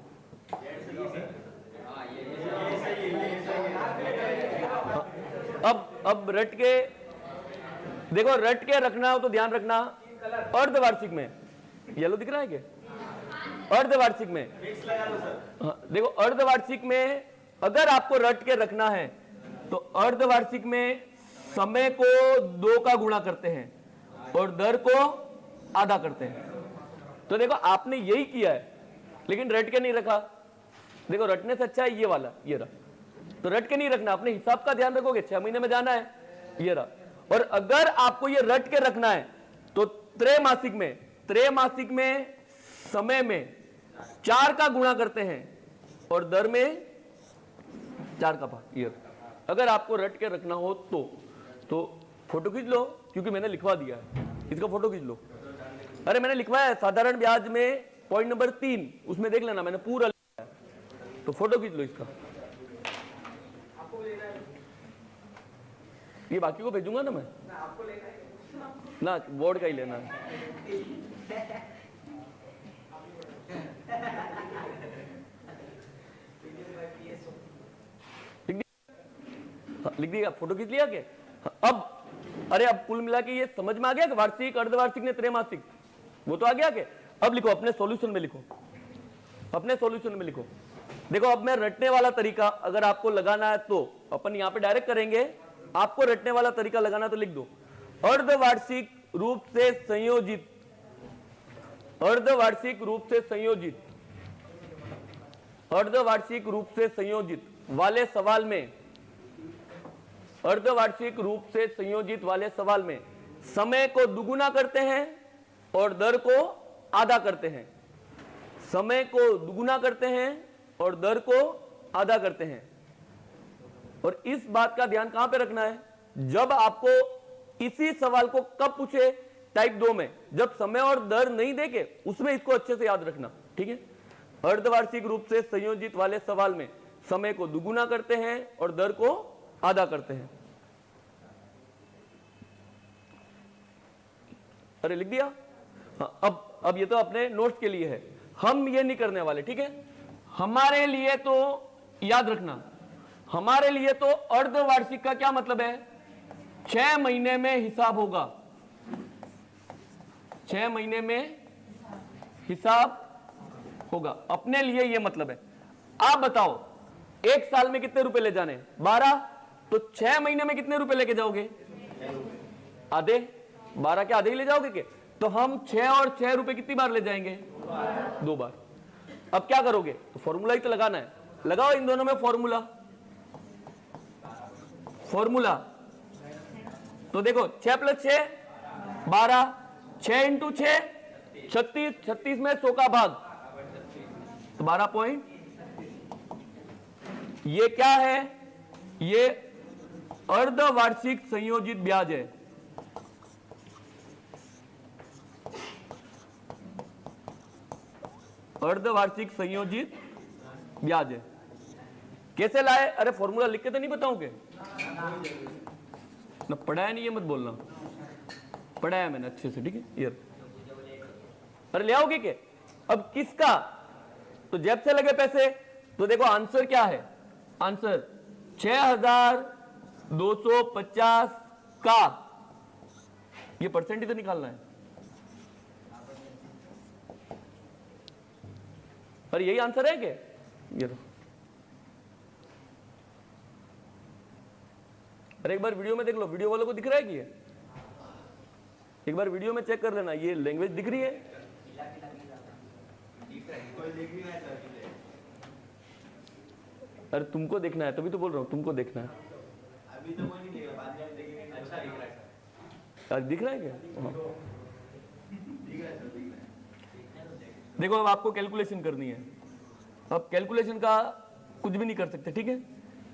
अब रट के देखो, रट के रखना हो तो ध्यान रखना, अर्धवार्षिक में येलो दिख रहा है क्या? अर्धवार्षिक में, हाँ, देखो अर्धवार्षिक में अगर आपको रट के रखना है तो अर्धवार्षिक में समय को 2 का गुणा करते हैं और दर को आधा करते हैं। तो देखो, आपने यही किया है, लेकिन रट के नहीं रखा। देखो, रटने से अच्छा है ये वाला, ये रहा। तो रट के नहीं रखना, अपने हिसाब का ध्यान रखोगे। 6 महीने में जाना है, ये रहा। और अगर आपको ये रट के रखना है तो त्रैमासिक में समय में 4 का गुणा करते हैं और दर में 4 का भाग। ये अगर आपको रट के रखना हो तो फोटो खींच लो, क्योंकि मैंने लिखवा दिया है, इसका फोटो खींच लो। अरे मैंने लिखवाया है साधारण ब्याज में पॉइंट नंबर 3, उसमें देख लेना, मैंने पूरा लिखा है। तो फोटो खींच लो इसका। ये बाकी को भेजूंगा ना मैं। ना, बोर्ड का ही लेना है। लिख दिया, फोटो खींच लिया के? अब अरे अब कुल मिला के ये समझ में आ गया कि वार्षिक, अर्धवार्षिक ने त्रैमासिक, वो तो आ गया के? अब लिखो अपने सॉल्यूशन में, लिखो अपने सॉल्यूशन में लिखो। देखो अब मैं रटने वाला तरीका अगर आपको लगाना है तो अपन यहां पे डायरेक्ट करेंगे, आपको रटने वाला तरीका लगाना तो लिख दो अर्धवार्षिक रूप से संयोजित, अर्धवार्षिक रूप से संयोजित, अर्धवार्षिक रूप से संयोजित वाले सवाल में, अर्धवार्षिक रूप से संयोजित वाले सवाल में समय को दुगुना करते हैं और दर को आधा करते हैं, समय को दुगुना करते हैं और दर को आधा करते हैं। और इस बात का ध्यान कहां पे रखना है, जब आपको इसी सवाल को कब पूछे, टाइप 2 में, जब समय और दर नहीं देके उसमें इसको अच्छे से याद रखना, ठीक है। अर्धवार्षिक रूप से संयोजित वाले सवाल में समय को दुगुना करते हैं और दर को आधा करते हैं। अरे लिख दिया? हाँ, अब ये तो अपने नोट्स के लिए है, हम ये नहीं करने वाले, ठीक है। हमारे लिए तो याद रखना, हमारे लिए तो अर्धवार्षिक का क्या मतलब है, 6 महीने में हिसाब होगा, 6 महीने में हिसाब होगा, अपने लिए ये मतलब है। आप बताओ एक साल में कितने रुपए ले जाने, 12, तो 6 महीने में कितने रुपए लेके जाओगे, आधे, 12 के आधे ही ले जाओगे के? तो हम 6 और 6 रुपए कितनी बार ले जाएंगे, 2 बार। अब क्या करोगे, तो फॉर्मूला ही तो लगाना है, लगाओ इन दोनों में फॉर्मूला, फॉर्मूला तो देखो 6 + 6 12, 6 × 6 36, 36 में 100 का भाग तो 12 पॉइंट। ये क्या है, ये अर्धवार्षिक संयोजित ब्याज है, अर्धवार्षिक संयोजित ब्याज है। कैसे लाए, अरे फॉर्मूला लिख के तो नहीं बताऊंगे ना, पढ़ाया नहीं, ये मत बोलना, पढ़ाया मैंने अच्छे से, ठीक है। ये अरे ले आओगे क्या, अब किसका, तो जेब से लगे पैसे, तो देखो आंसर क्या है, आंसर 6250 का, ये परसेंट ही तो निकालना है, अरे यही आंसर है क्या, ये लो। अरे एक बार वीडियो में देख लो, वीडियो वालों को दिख रहा है कि ये, एक बार वीडियो में चेक कर लेना, ये लैंग्वेज दिख रही है, अरे तुमको देखना है तभी तो बोल रहा हूं, तुमको देखना है, अभी तो कोई नहीं देख रहा, बाद में देखेंगे, अच्छा दिख रहा है सर, आज दिख रहा है क्या, दिख रहा है सर, दिख रहा है। देखो अब आपको कैलकुलेशन करनी है, अब कैलकुलेशन का कुछ भी नहीं कर सकते, ठीक है,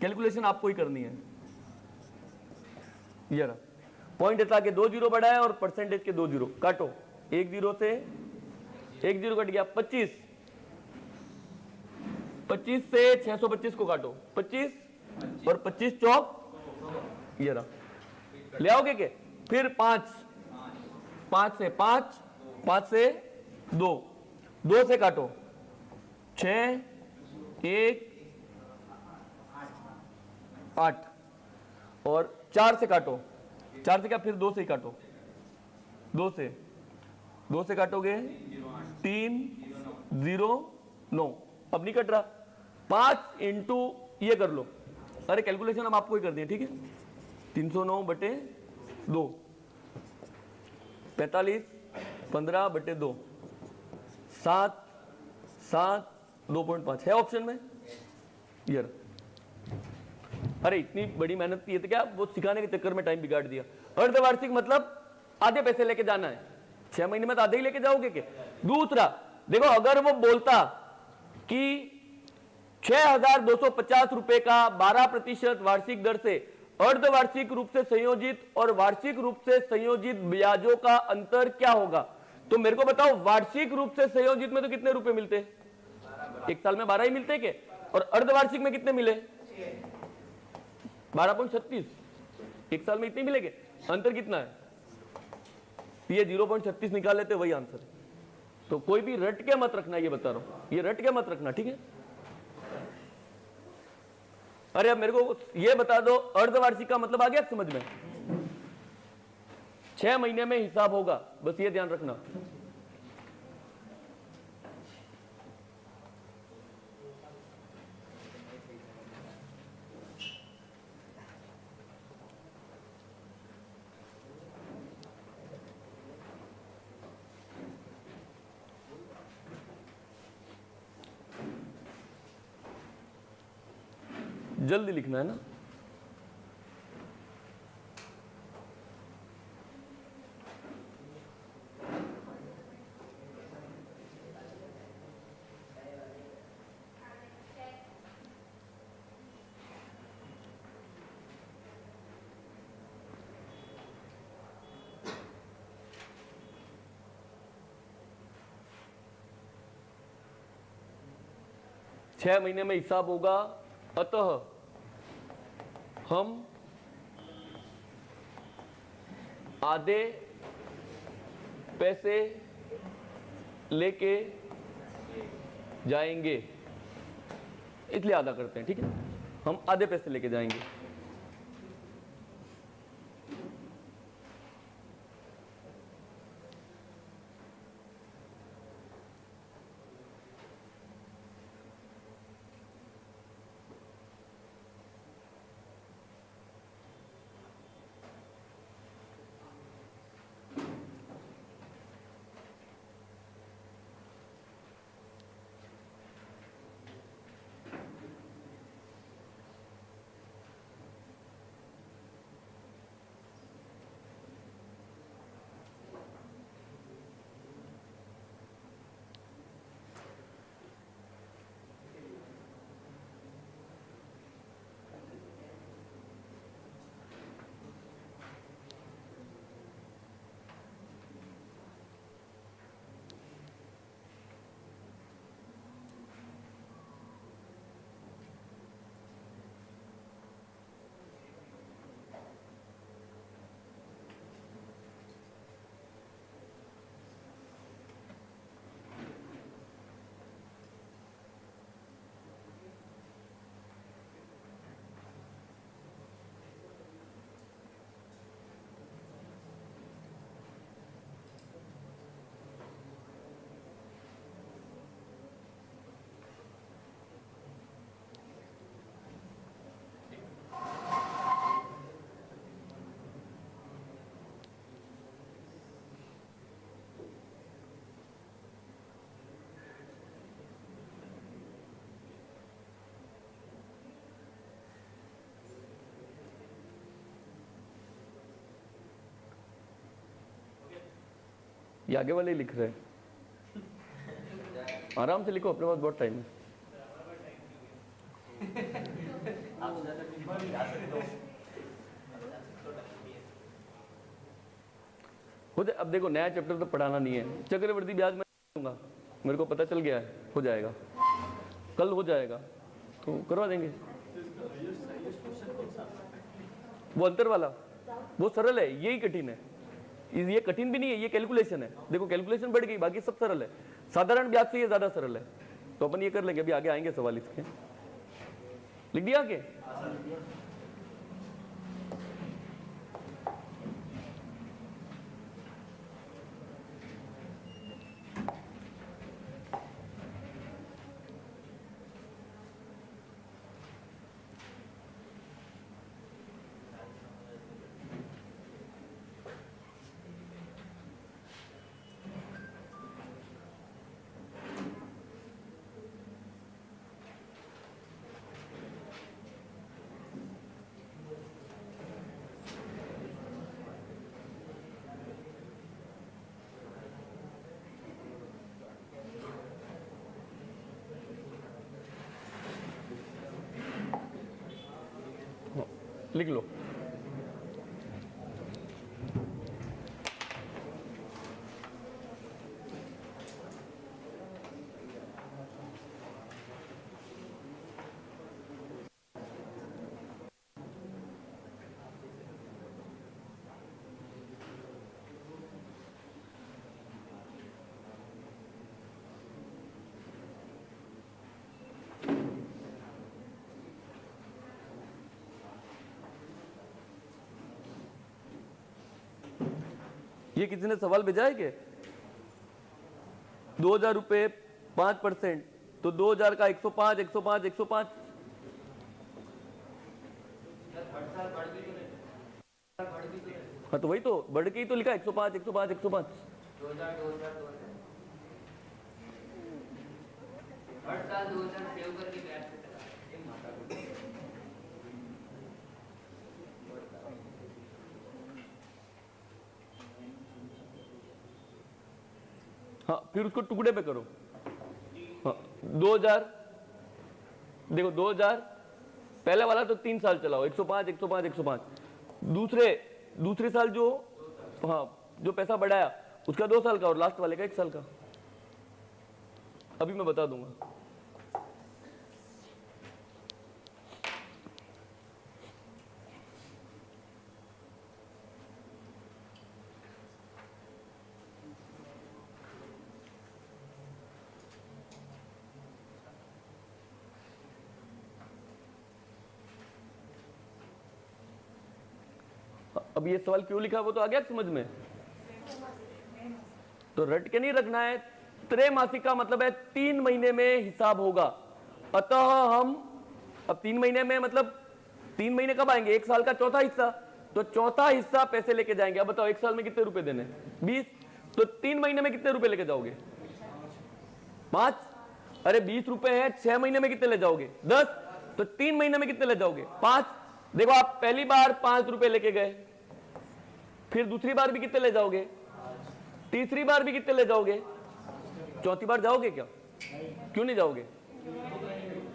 कैलकुलेशन आपको ही करनी है। ये रहा पॉइंट हटा के 2 जीरो बढ़ाया और परसेंटेज के 2 जीरो काटो, 1 जीरो से 1 जीरो कट गया, 25, 25 से 625 को काटो, 25 और 25 चौक, ये रहा, ले आओगे के, फिर 5, 5 से 5, 5 से 2, 2 से काटो 6, 1, 8 और 4 से काटो, 4 से क्या, फिर 2 से ही काटो, 2 से काटोगे 3, 0, 9, अब नहीं कट रहा, 5 इंटू ये कर लो, अरे कैलकुलेशन हम आपको ही कर दिए, ठीक है, 309/2, 45, 15/2, 7, 2.5 है ऑप्शन में, ये अरे इतनी बड़ी मेहनत की है तो क्या, वो सिखाने के चक्कर में टाइम बिगाड़ दिया। अर्धवार्षिक मतलब आधे पैसे लेके जाना है, 6 महीने में तो आधे ही लेके जाओगे के। दूसरा देखो, अगर वो बोलता कि 6250 रुपए का 12% वार्षिक दर से अर्धवार्षिक रूप से संयोजित और वार्षिक रूप से संयोजित ब्याजों का अंतर क्या होगा, तो मेरे को बताओ, वार्षिक रूप से संयोजित में तो कितने रुपए मिलते, एक साल में 12 ही मिलते के, और अर्धवार्षिक में कितने मिले, 12.36, एक साल में इतने मिलेंगे, अंतर कितना है, तो ये 0.36 निकाल लेते, वही आंसर है। तो कोई भी रट के मत रखना, ये बता रहा हूं, ये रट के मत रखना, ठीक है। अरे अब मेरे को ये बता दो, अर्धवार्षिक का मतलब आ गया समझ में? 6 महीने में हिसाब होगा, बस ये ध्यान रखना। जल्दी लिखना है ना। छह महीने में हिसाब होगा, अतः हम आधे पैसे लेके जाएंगे, इसलिए आधा करते हैं, ठीक है। हम आधे पैसे लेके जाएंगे। ये आगे वाले ही लिख रहे हैं, आराम से लिखो, अपने पास बहुत टाइम है। हो जाए। अब देखो नया चैप्टर तो पढ़ाना नहीं है, चक्रवृद्धि ब्याज मैं दूंगा, मेरे को पता चल गया है, हो जाएगा, कल हो जाएगा, तो करवा देंगे। वो अंतर वाला वो सरल है, यही कठिन है। ये कठिन भी नहीं है, ये कैलकुलेशन है। देखो कैलकुलेशन बढ़ गई, बाकी सब सरल है। साधारण ब्याज से ये ज्यादा सरल है, तो अपन ये कर लेंगे। अभी आगे आएंगे सवाल इसके। लिख दिया आगे? लिख लो। ये किसी ने सवाल भेजा है क्या? 2000 रुपये 5%, तो 2000 का 105, 105, 105। हाँ तो वही तो बढ़ के ही तो लिखा 105, 105, 105। 2000 हर साल 2000 सेव करके ब्याज पे चला ये माता को। हाँ फिर उसको टुकड़े पे करो। हाँ 2000, देखो 2000 पहले वाला तो 3 साल चलाओ, 105, 105, 105। दूसरे साल जो, हाँ जो पैसा बढ़ाया उसका 2 साल का और लास्ट वाले का 1 साल का। अभी मैं बता दूंगा। अब ये सवाल क्यों लिखा वो तो आ गया समझ में? तो रट के नहीं रखना है। त्रैमासिक का मतलब है 3 महीने में हिसाब होगा। अतः हम अब 3 महीने में मतलब 3 महीने कब आएंगे? 1 साल का चौथा हिस्सा, तो चौथा हिस्सा पैसे लेके जाएंगे। अब बताओ 1 साल में कितने रुपए देने? 20। तो 3 महीने में कितने रुपए लेके जाओगे? 5। अरे 20 रुपए है, 6 महीने में कितने ले जाओगे? 10। तो 3 महीने में कितने ले जाओगे? 5। देखो आप पहली बार 5 रुपए लेके गए, फिर दूसरी बार भी कितने ले जाओगे? तीसरी बार भी कितने ले जाओगे? चौथी बार जाओगे क्या? क्यों नहीं जाओगे?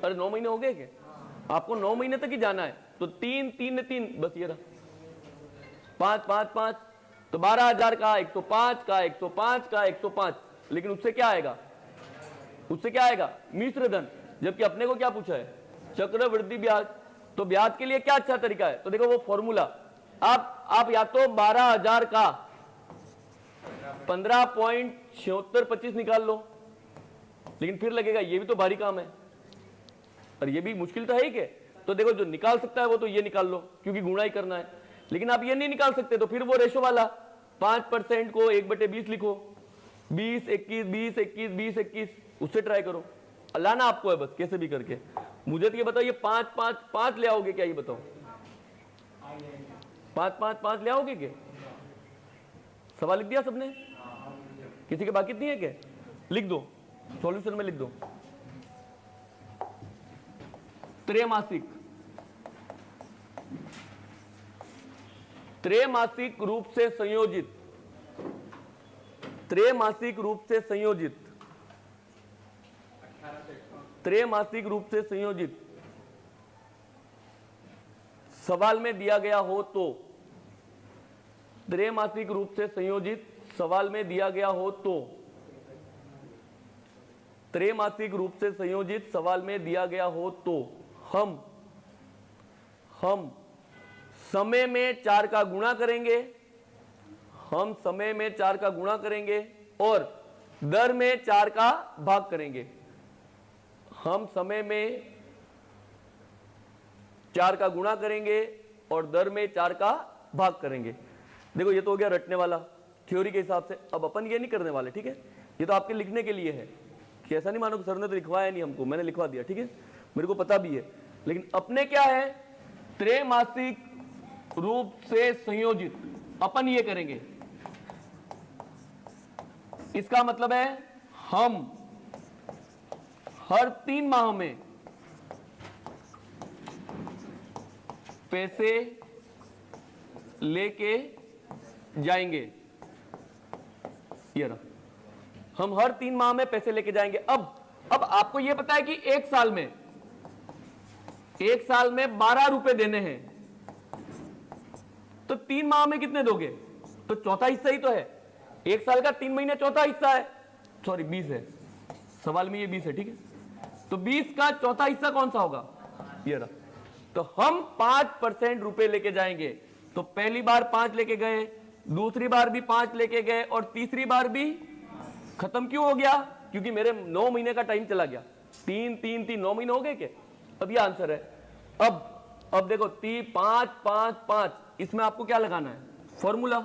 अरे 9 महीने हो गए क्या? आपको 9 महीने तक ही जाना है। तो 3 3 ने 3, बस ये रहा 5 5 5। तो 12,000 का 105 का 105 का 105। लेकिन उससे क्या आएगा? उससे क्या आएगा? मिश्र धन। जबकि अपने को क्या पूछा है? चक्रवृद्धि ब्याज। तो ब्याज के लिए क्या अच्छा तरीका है? तो देखो वो फॉर्मूला, आप या तो 12,000 का 15.7625 निकाल लो, लेकिन फिर लगेगा ये भी तो भारी काम है और ये भी मुश्किल तो है ही के। तो देखो जो निकाल सकता है वो तो ये निकाल लो, क्योंकि गुणा ही करना है। लेकिन आप ये नहीं निकाल सकते तो फिर वो रेशो वाला 5% को 1/20 लिखो, 20 21 20 21 20 21, उससे ट्राई करो। लाना आपको है बस कैसे भी करके। मुझे तो ये बताओ, ये 5 5 5 ले आओगे क्या? ये बताओ 5 5 5 ले आओगे क्या? सवाल लिख दिया सबने? किसी के बाकी नहीं है क्या? लिख दो, सॉल्यूशन में लिख दो। त्रैमासिक, त्रैमासिक रूप से संयोजित, त्रैमासिक रूप से संयोजित, त्रैमासिक रूप से संयोजित सवाल में दिया गया हो तो, त्रैमासिक रूप से संयोजित सवाल में दिया गया हो तो, त्रैमासिक रूप से संयोजित सवाल में दिया गया हो तो हम समय में 4 का गुणा करेंगे, हम समय में 4 का गुणा करेंगे और दर में 4 का भाग करेंगे। हम समय में 4 का गुणा करेंगे और दर में 4 का भाग करेंगे। देखो ये तो हो गया रटने वाला थ्योरी के हिसाब से। अब अपन ये नहीं करने वाले, ठीक है? ये तो आपके लिखने के लिए है कि ऐसा नहीं मानो कि सर ने तो लिखवाया नहीं हमको, मैंने लिखवा दिया, ठीक है? मेरे को पता भी है। लेकिन अपने क्या है? त्रैमासिक रूप से संयोजित अपन ये करेंगे। इसका मतलब है हम हर 3 माह में पैसे लेके जाएंगे। ये रहा, हम हर 3 माह में पैसे लेके जाएंगे। अब आपको यह पता है कि एक साल में 12 रुपए देने हैं, तो 3 माह में कितने दोगे? तो चौथा हिस्सा ही तो है। एक साल का 3 महीने चौथा हिस्सा है, सॉरी 20 है, सवाल में ये 20 है, ठीक है? तो 20 का चौथा हिस्सा कौन सा होगा? ये रहा। तो हम 5% रुपए लेके जाएंगे। तो पहली बार 5 लेके गए, दूसरी बार भी 5 लेके गए और तीसरी बार भी खत्म क्यों हो गया? क्योंकि मेरे 9 महीने का टाइम चला गया। 3 3 3 9 महीने हो गए क्या? अब ये आंसर है। अब देखो 3 5 5 5, इसमें आपको क्या लगाना है? फॉर्मूला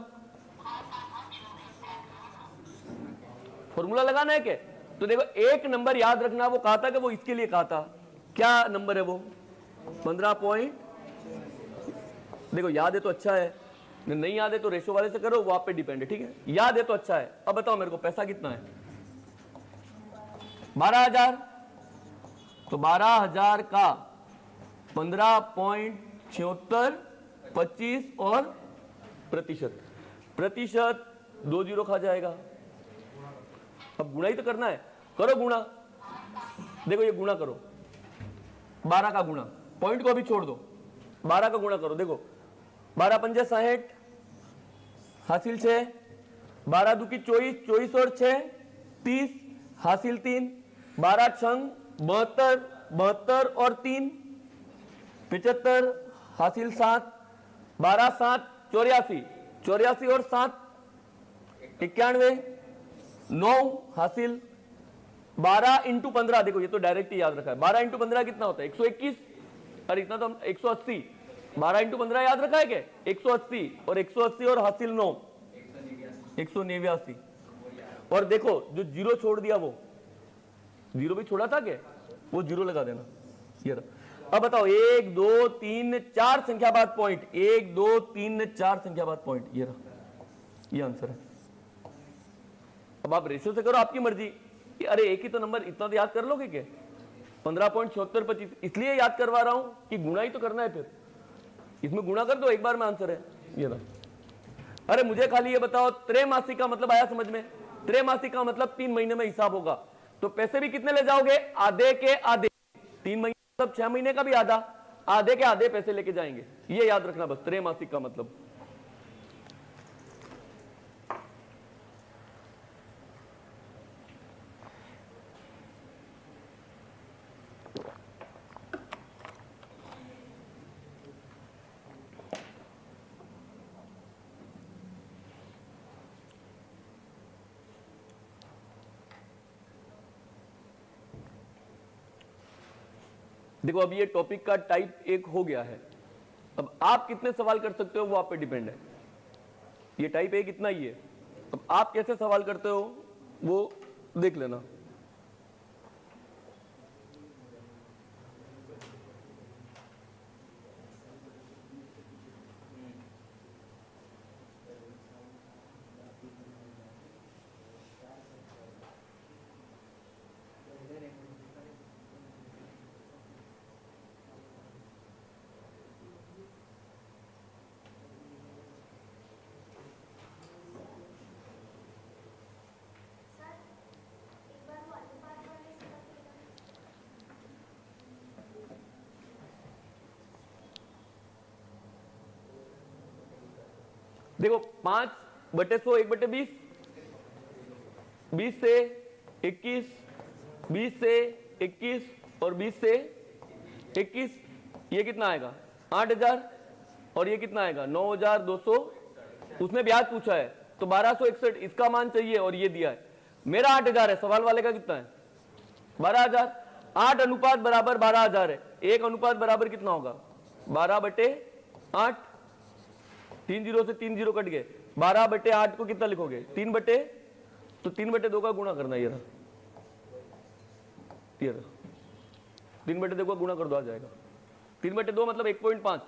फॉर्मूला लगाना है क्या? तो देखो एक नंबर याद रखना, वो कहा था कि वो इसके लिए कहा था, क्या नंबर है वो? 15 पॉइंट। देखो याद है तो अच्छा है, नहीं याद है तो रेशो वाले से करो, वो आप पे डिपेंड है, ठीक है? याद है तो अच्छा है। अब बताओ मेरे को पैसा कितना है? 12,000। तो 12,000 का 15.76 25 और प्रतिशत, प्रतिशत 2 जीरो खा जाएगा। अब गुणा ही तो करना है, करो गुणा। देखो ये गुणा करो, 12 का गुणा, पॉइंट को अभी छोड़ दो, 12 का गुणा करो। देखो 12 पंजे 60 हासिल 6, 12 दुकी 24, 24 और 6 30 हासिल 3, 12 छंग 72, 72 और 3 75 हासिल 7, 12 7 84, 84 और 7 91, 9 हासिल 12 इंटू 15। देखो ये तो डायरेक्ट ही याद रखा है, 12 इंटू 15 कितना होता है? 121। और इतना तो 180, 12 इंटू 15 याद रखा है क्या? 180 और 180 और हासिल 9 189। और देखो जो जीरो छोड़ दिया, वो जीरो भी छोड़ा था क्या? वो जीरो लगा देना। ये रहा। अब बताओ 1 2 3 4 संख्या बाद पॉइंट, 1 2 3 4 संख्या बाद पॉइंट, ये रहा, ये आंसर है। अब आप रेशियो से करो, आपकी मर्जी। अरे एक ही तो नंबर, इतना तो याद कर लोगे क्या? 15.76 25, इसलिए याद करवा रहा हूं कि गुणा ही तो करना है, फिर इसमें गुणा कर दो, एक बार में आंसर है ये रहा। अरे मुझे खाली ये बताओ, त्रैमासिक का मतलब आया समझ में? त्रैमासिक का मतलब 3 महीने में हिसाब होगा, तो पैसे भी कितने ले जाओगे? आधे के आधे। 3 महीने मतलब 6 महीने का भी आधा, आधे के आधे पैसे लेके जाएंगे, ये याद रखना बस, त्रैमासिक का मतलब। देखो अब ये टॉपिक का टाइप 1 हो गया है। अब आप कितने सवाल कर सकते हो वो आप पे डिपेंड है। ये टाइप 1 इतना ही है। अब आप कैसे सवाल करते हो वो देख लेना। देखो 5/100 1/20, 20 से 21, 20 से 21 और 20 से 21, ये कितना आएगा? 8,000। और ये कितना आएगा? 9,200। उसने ब्याज पूछा है तो 1261 इसका मान चाहिए और ये दिया है। मेरा 8,000 है, सवाल वाले का कितना है? 12,000। 8 अनुपात बराबर 12,000 है, 1 अनुपात बराबर कितना होगा? 12/8। 3 जीरो से 3 जीरो कट गए, 12/8 को कितना लिखोगे? 3/, तो 3/2 का गुणा करना, ये रहा 3/2 का गुणा कर दो, आ जाएगा 3/2 मतलब 1.5।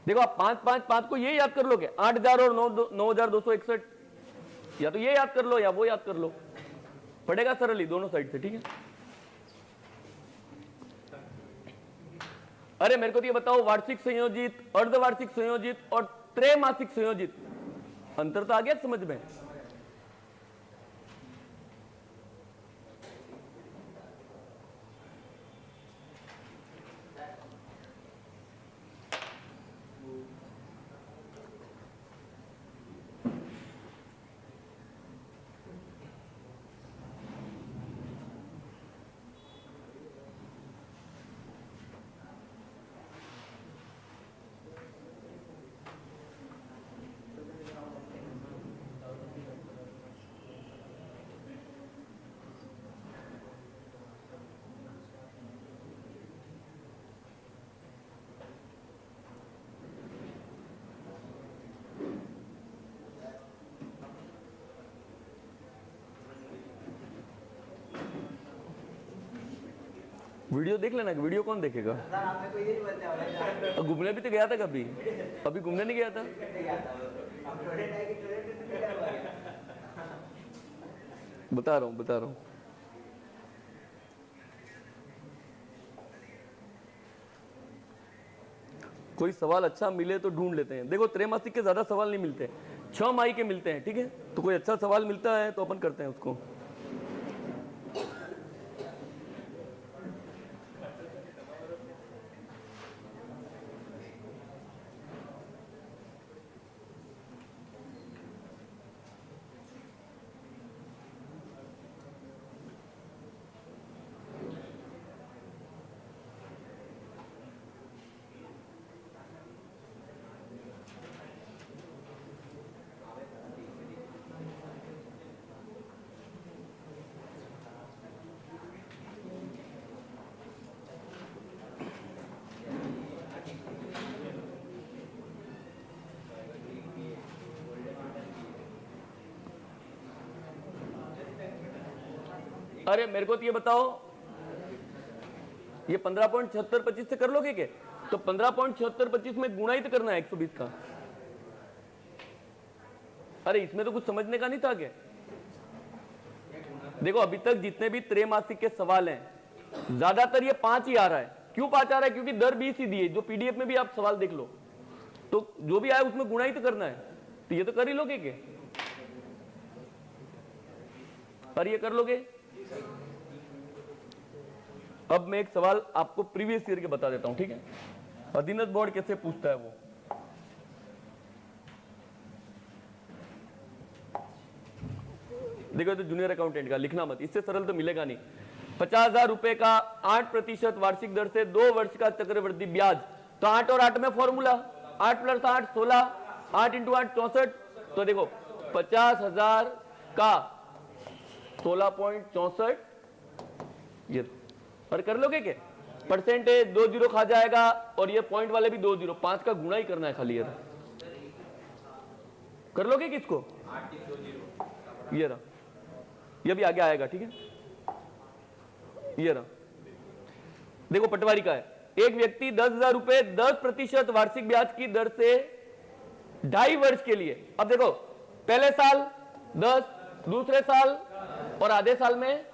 देखो आप 5 5 5 को ये याद कर लोगे, 8,000 और 9,261, या तो ये याद कर लो या वो याद कर लो, पड़ेगा सरली दोनों साइड से, ठीक है? अरे मेरे को तो ये बताओ, वार्षिक संयोजित, अर्धवार्षिक संयोजित और त्रैमासिक संयोजित, अंतर तो आ गया समझ में? वीडियो देख लेना, वीडियो कौन देखेगा? घूमने भी तो गया था कभी, अभी घूमने नहीं गया था। बता रहा हूँ। कोई सवाल अच्छा मिले तो ढूंढ लेते हैं। देखो त्रैमासिक के ज्यादा सवाल नहीं मिलते, 6 माही के मिलते हैं, ठीक है? तो कोई अच्छा सवाल मिलता है तो अपन करते हैं उसको। अरे मेरे को तो ये बताओ, ये 15.7625 से कर लोगे क्या? तो 15.7625 में गुणा ही तो करना है 120 का। अरे इसमें तो कुछ समझने का नहीं था क्या? देखो अभी तक जितने भी त्रैमासिक के सवाल हैं ज्यादातर ये 5 ही आ रहा है। क्यों 5 आ रहा है? क्योंकि दर 20 ही दिए, जो पीडीएफ में भी आप सवाल देख लो, तो जो भी आया उसमें गुणा ही तो करना है। तो ये तो कर ही लोगे क्या? पर ये कर लोगे? अब मैं एक सवाल आपको प्रीवियस ईयर के बता देता हूं, ठीक है? अधीनस्थ बोर्ड कैसे पूछता है वो। देखो तो जूनियर अकाउंटेंट का लिखना मत, इससे सरल तो मिलेगा नहीं। 50,000 रुपए का 8% वार्षिक दर से 2 वर्ष का चक्रवृद्धि ब्याज। तो 8 और 8 में फॉर्मूला 8 + 8 16, 8 × 8 64। तो देखो 50,000 का 16.64 ये, पर कर लोगे क्या? परसेंटेज 2 जीरो खा जाएगा और ये पॉइंट वाले भी 2 जीरो, 5 का गुणा ही करना है खाली। कर लोगे किसको? ये रहा, ये भी आगे आएगा, ठीक है? ये रहा, देखो पटवारी का है। एक व्यक्ति 10,000 रुपए 10% वार्षिक ब्याज की दर से 2.5 वर्ष के लिए। अब देखो पहले साल 10, दूसरे साल और आधे साल में,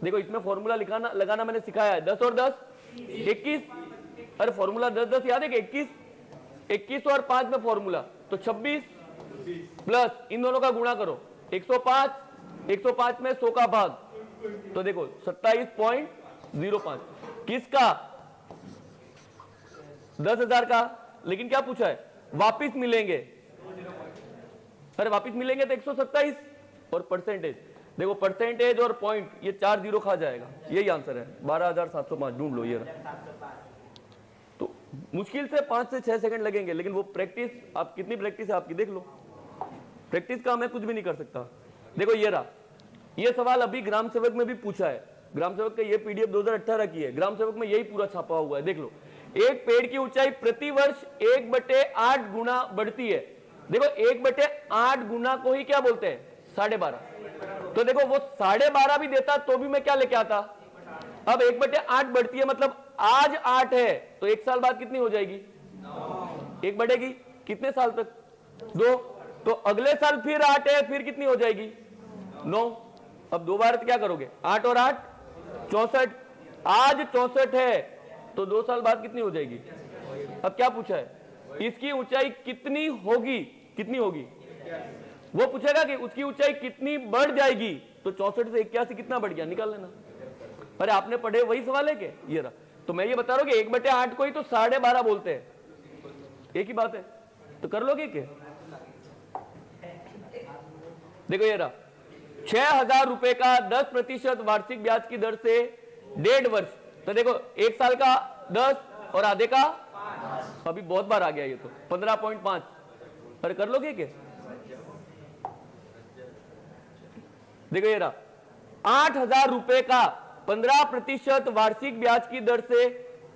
देखो इसमें फॉर्मूला लगाना मैंने सिखाया है। 10 और 10 21। अरे फॉर्मूला 10 10 याद है कि 21 और 5 में फॉर्मूला, तो 26 प्लस इन दोनों का गुणा करो 105 में 100 का भाग, तो देखो 27.05 किसका? 10,000 का। लेकिन क्या पूछा है? वापिस मिलेंगे। अरे वापिस मिलेंगे तो 127 और परसेंटेज, देखो परसेंटेज और पॉइंट ये 4 जीरो खा जाएगा, यही आंसर है 12,705। ढूंढ लो ये। तो मुश्किल से 5 से 6 सेकंड लगेंगे, लेकिन वो प्रैक्टिस, आप कितनी प्रैक्टिस है आपकी देख लो। प्रैक्टिस का मैं कुछ भी नहीं कर सकता। देखो ये रहा, ये सवाल अभी ग्राम सेवक में भी पूछा है। ग्राम सेवक का ये पीडीएफ 2018 की है, ग्राम सेवक में यही पूरा छापा हुआ है, देख लो। एक पेड़ की ऊंचाई प्रति वर्ष 1/8 गुना बढ़ती है। देखो 1/8 गुना को ही क्या बोलते हैं? 12.5। तो देखो वो 12.5 भी देता तो भी मैं क्या लेके आता? अब 1/8 बढ़ती है, मतलब आज 8 है तो 1 साल बाद कितनी हो जाएगी? 1 बढ़ेगी। कितने साल तक? 2। तो अगले साल फिर 8 है, फिर कितनी हो जाएगी? 9। अब 2 बार क्या करोगे? 8 और 8 64। आज 64 है तो 2 साल बाद कितनी हो जाएगी? अब क्या पूछा है? इसकी ऊंचाई कितनी होगी? कितनी होगी वो पूछेगा कि उसकी ऊंचाई कितनी बढ़ जाएगी। तो 64 से 81 कितना बढ़ गया? निकाल लेना। अरे आपने पढ़े वही सवाल है क्या? ये रहा। तो मैं ये बता रहा हूं कि 1/8 को ही तो 12.5 बोलते हैं, एक ही बात है। तो कर लोगे क्या? देखो ये रहा, 6,000 रुपए का 10% वार्षिक ब्याज की दर से 1.5 वर्ष। तो देखो 1 साल का 10 और आधे का, अभी बहुत बार आ गया ये तो 15.5। अरे कर लोगे क्या? देखो ये रहा, 8,000 रुपए का 15% वार्षिक ब्याज की दर से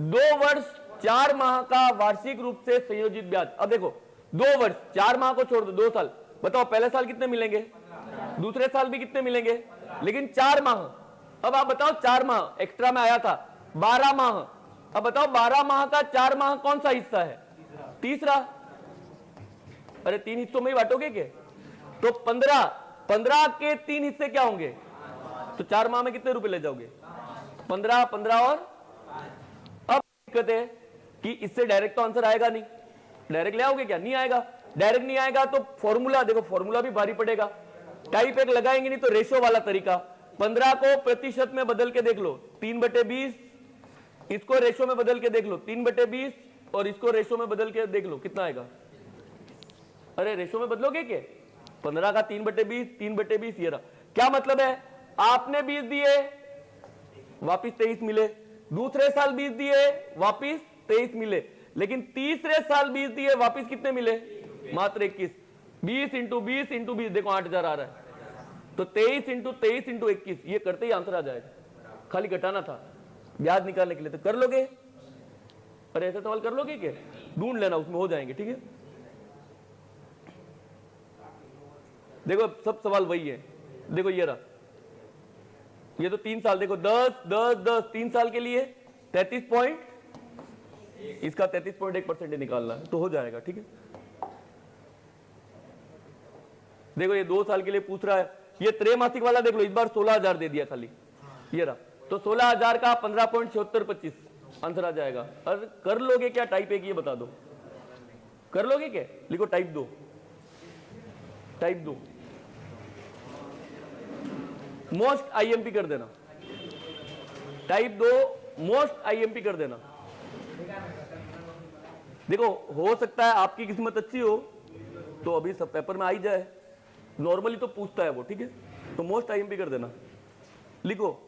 2 वर्ष 4 माह का वार्षिक रूप से संयोजित ब्याज। अब देखो 2 वर्ष 4 माह को छोड़ दो, 2 साल। बताओ पहले साल कितने मिलेंगे? दूसरे साल भी कितने मिलेंगे? लेकिन 4 माह अब आप बताओ 4 माह एक्स्ट्रा में आया था, 12 माह। अब बताओ 12 माह का 4 माह कौन सा हिस्सा है? तीसरा। अरे 3 हिस्सों में ही बांटोगे क्या? तो 15 के 3 हिस्से क्या होंगे? तो 4 माह में कितने रुपए ले जाओगे? 15 और। अब दिक्कत है कि इससे डायरेक्ट तो आंसर आएगा नहीं। डायरेक्ट ले आओगे क्या? नहीं आएगा। डायरेक्ट नहीं आएगा तो फॉर्मूला देखो, फॉर्मूला भी भारी पड़ेगा। टाइप एक लगाएंगे नहीं तो रेशो वाला तरीका। 15 को प्रतिशत में बदल के देख लो, 3/20। इसको रेशो में बदल के देख लो, 3/20, और इसको रेशो में बदल के देख लो, कितना आएगा? अरे रेशो में बदलोगे क्या? 15 का 3/20, 3/20 ये रहा। क्या मतलब है? आपने 20 दिए, वापिस 23 मिले। दूसरे साल 20 दिए, वापिस 23 मिले। लेकिन तीसरे साल 20 दिए, वापिस कितने मिले? मात्र 21। 20 इंटू 20 इंटू 20, देखो 8000 आ रहा है। तो 23 इंटू 23 इंटू 21, ये करते ही आंसर आ जाएगा। खाली घटाना था ब्याज निकालने के लिए, तो कर लोगे? अरे ऐसे सवाल कर लोगे क्या? ढूंढ लेना, उसमें हो जाएंगे। ठीक है, देखो सब सवाल वही है। देखो ये रहा, ये तो 3 साल, देखो 10 10 10 3 साल के लिए 33 पॉइंट, इसका 33.1% निकालना है तो हो जाएगा। ठीक है, देखो ये 2 साल के लिए पूछ रहा है। ये त्रैमासिक वाला देख लो, इस बार 16,000 दे दिया खाली, ये रहा। तो 16,000 का 15.7625 आंसर आ जाएगा। और कर लोगे क्या टाइप एक? ये बता दो, कर लोगे क्या? लिखो टाइप 2, टाइप 2 मोस्ट आईएमपी कर देना, टाइप 2 मोस्ट आईएमपी कर देना। देखो हो सकता है आपकी किस्मत अच्छी हो तो अभी सब पेपर में आ ही जाए, नॉर्मली तो पूछता है वो। ठीक है, तो मोस्ट आईएमपी कर देना। लिखो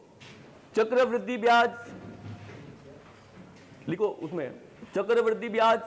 चक्रवृद्धि ब्याज, लिखो उसमें चक्रवृद्धि ब्याज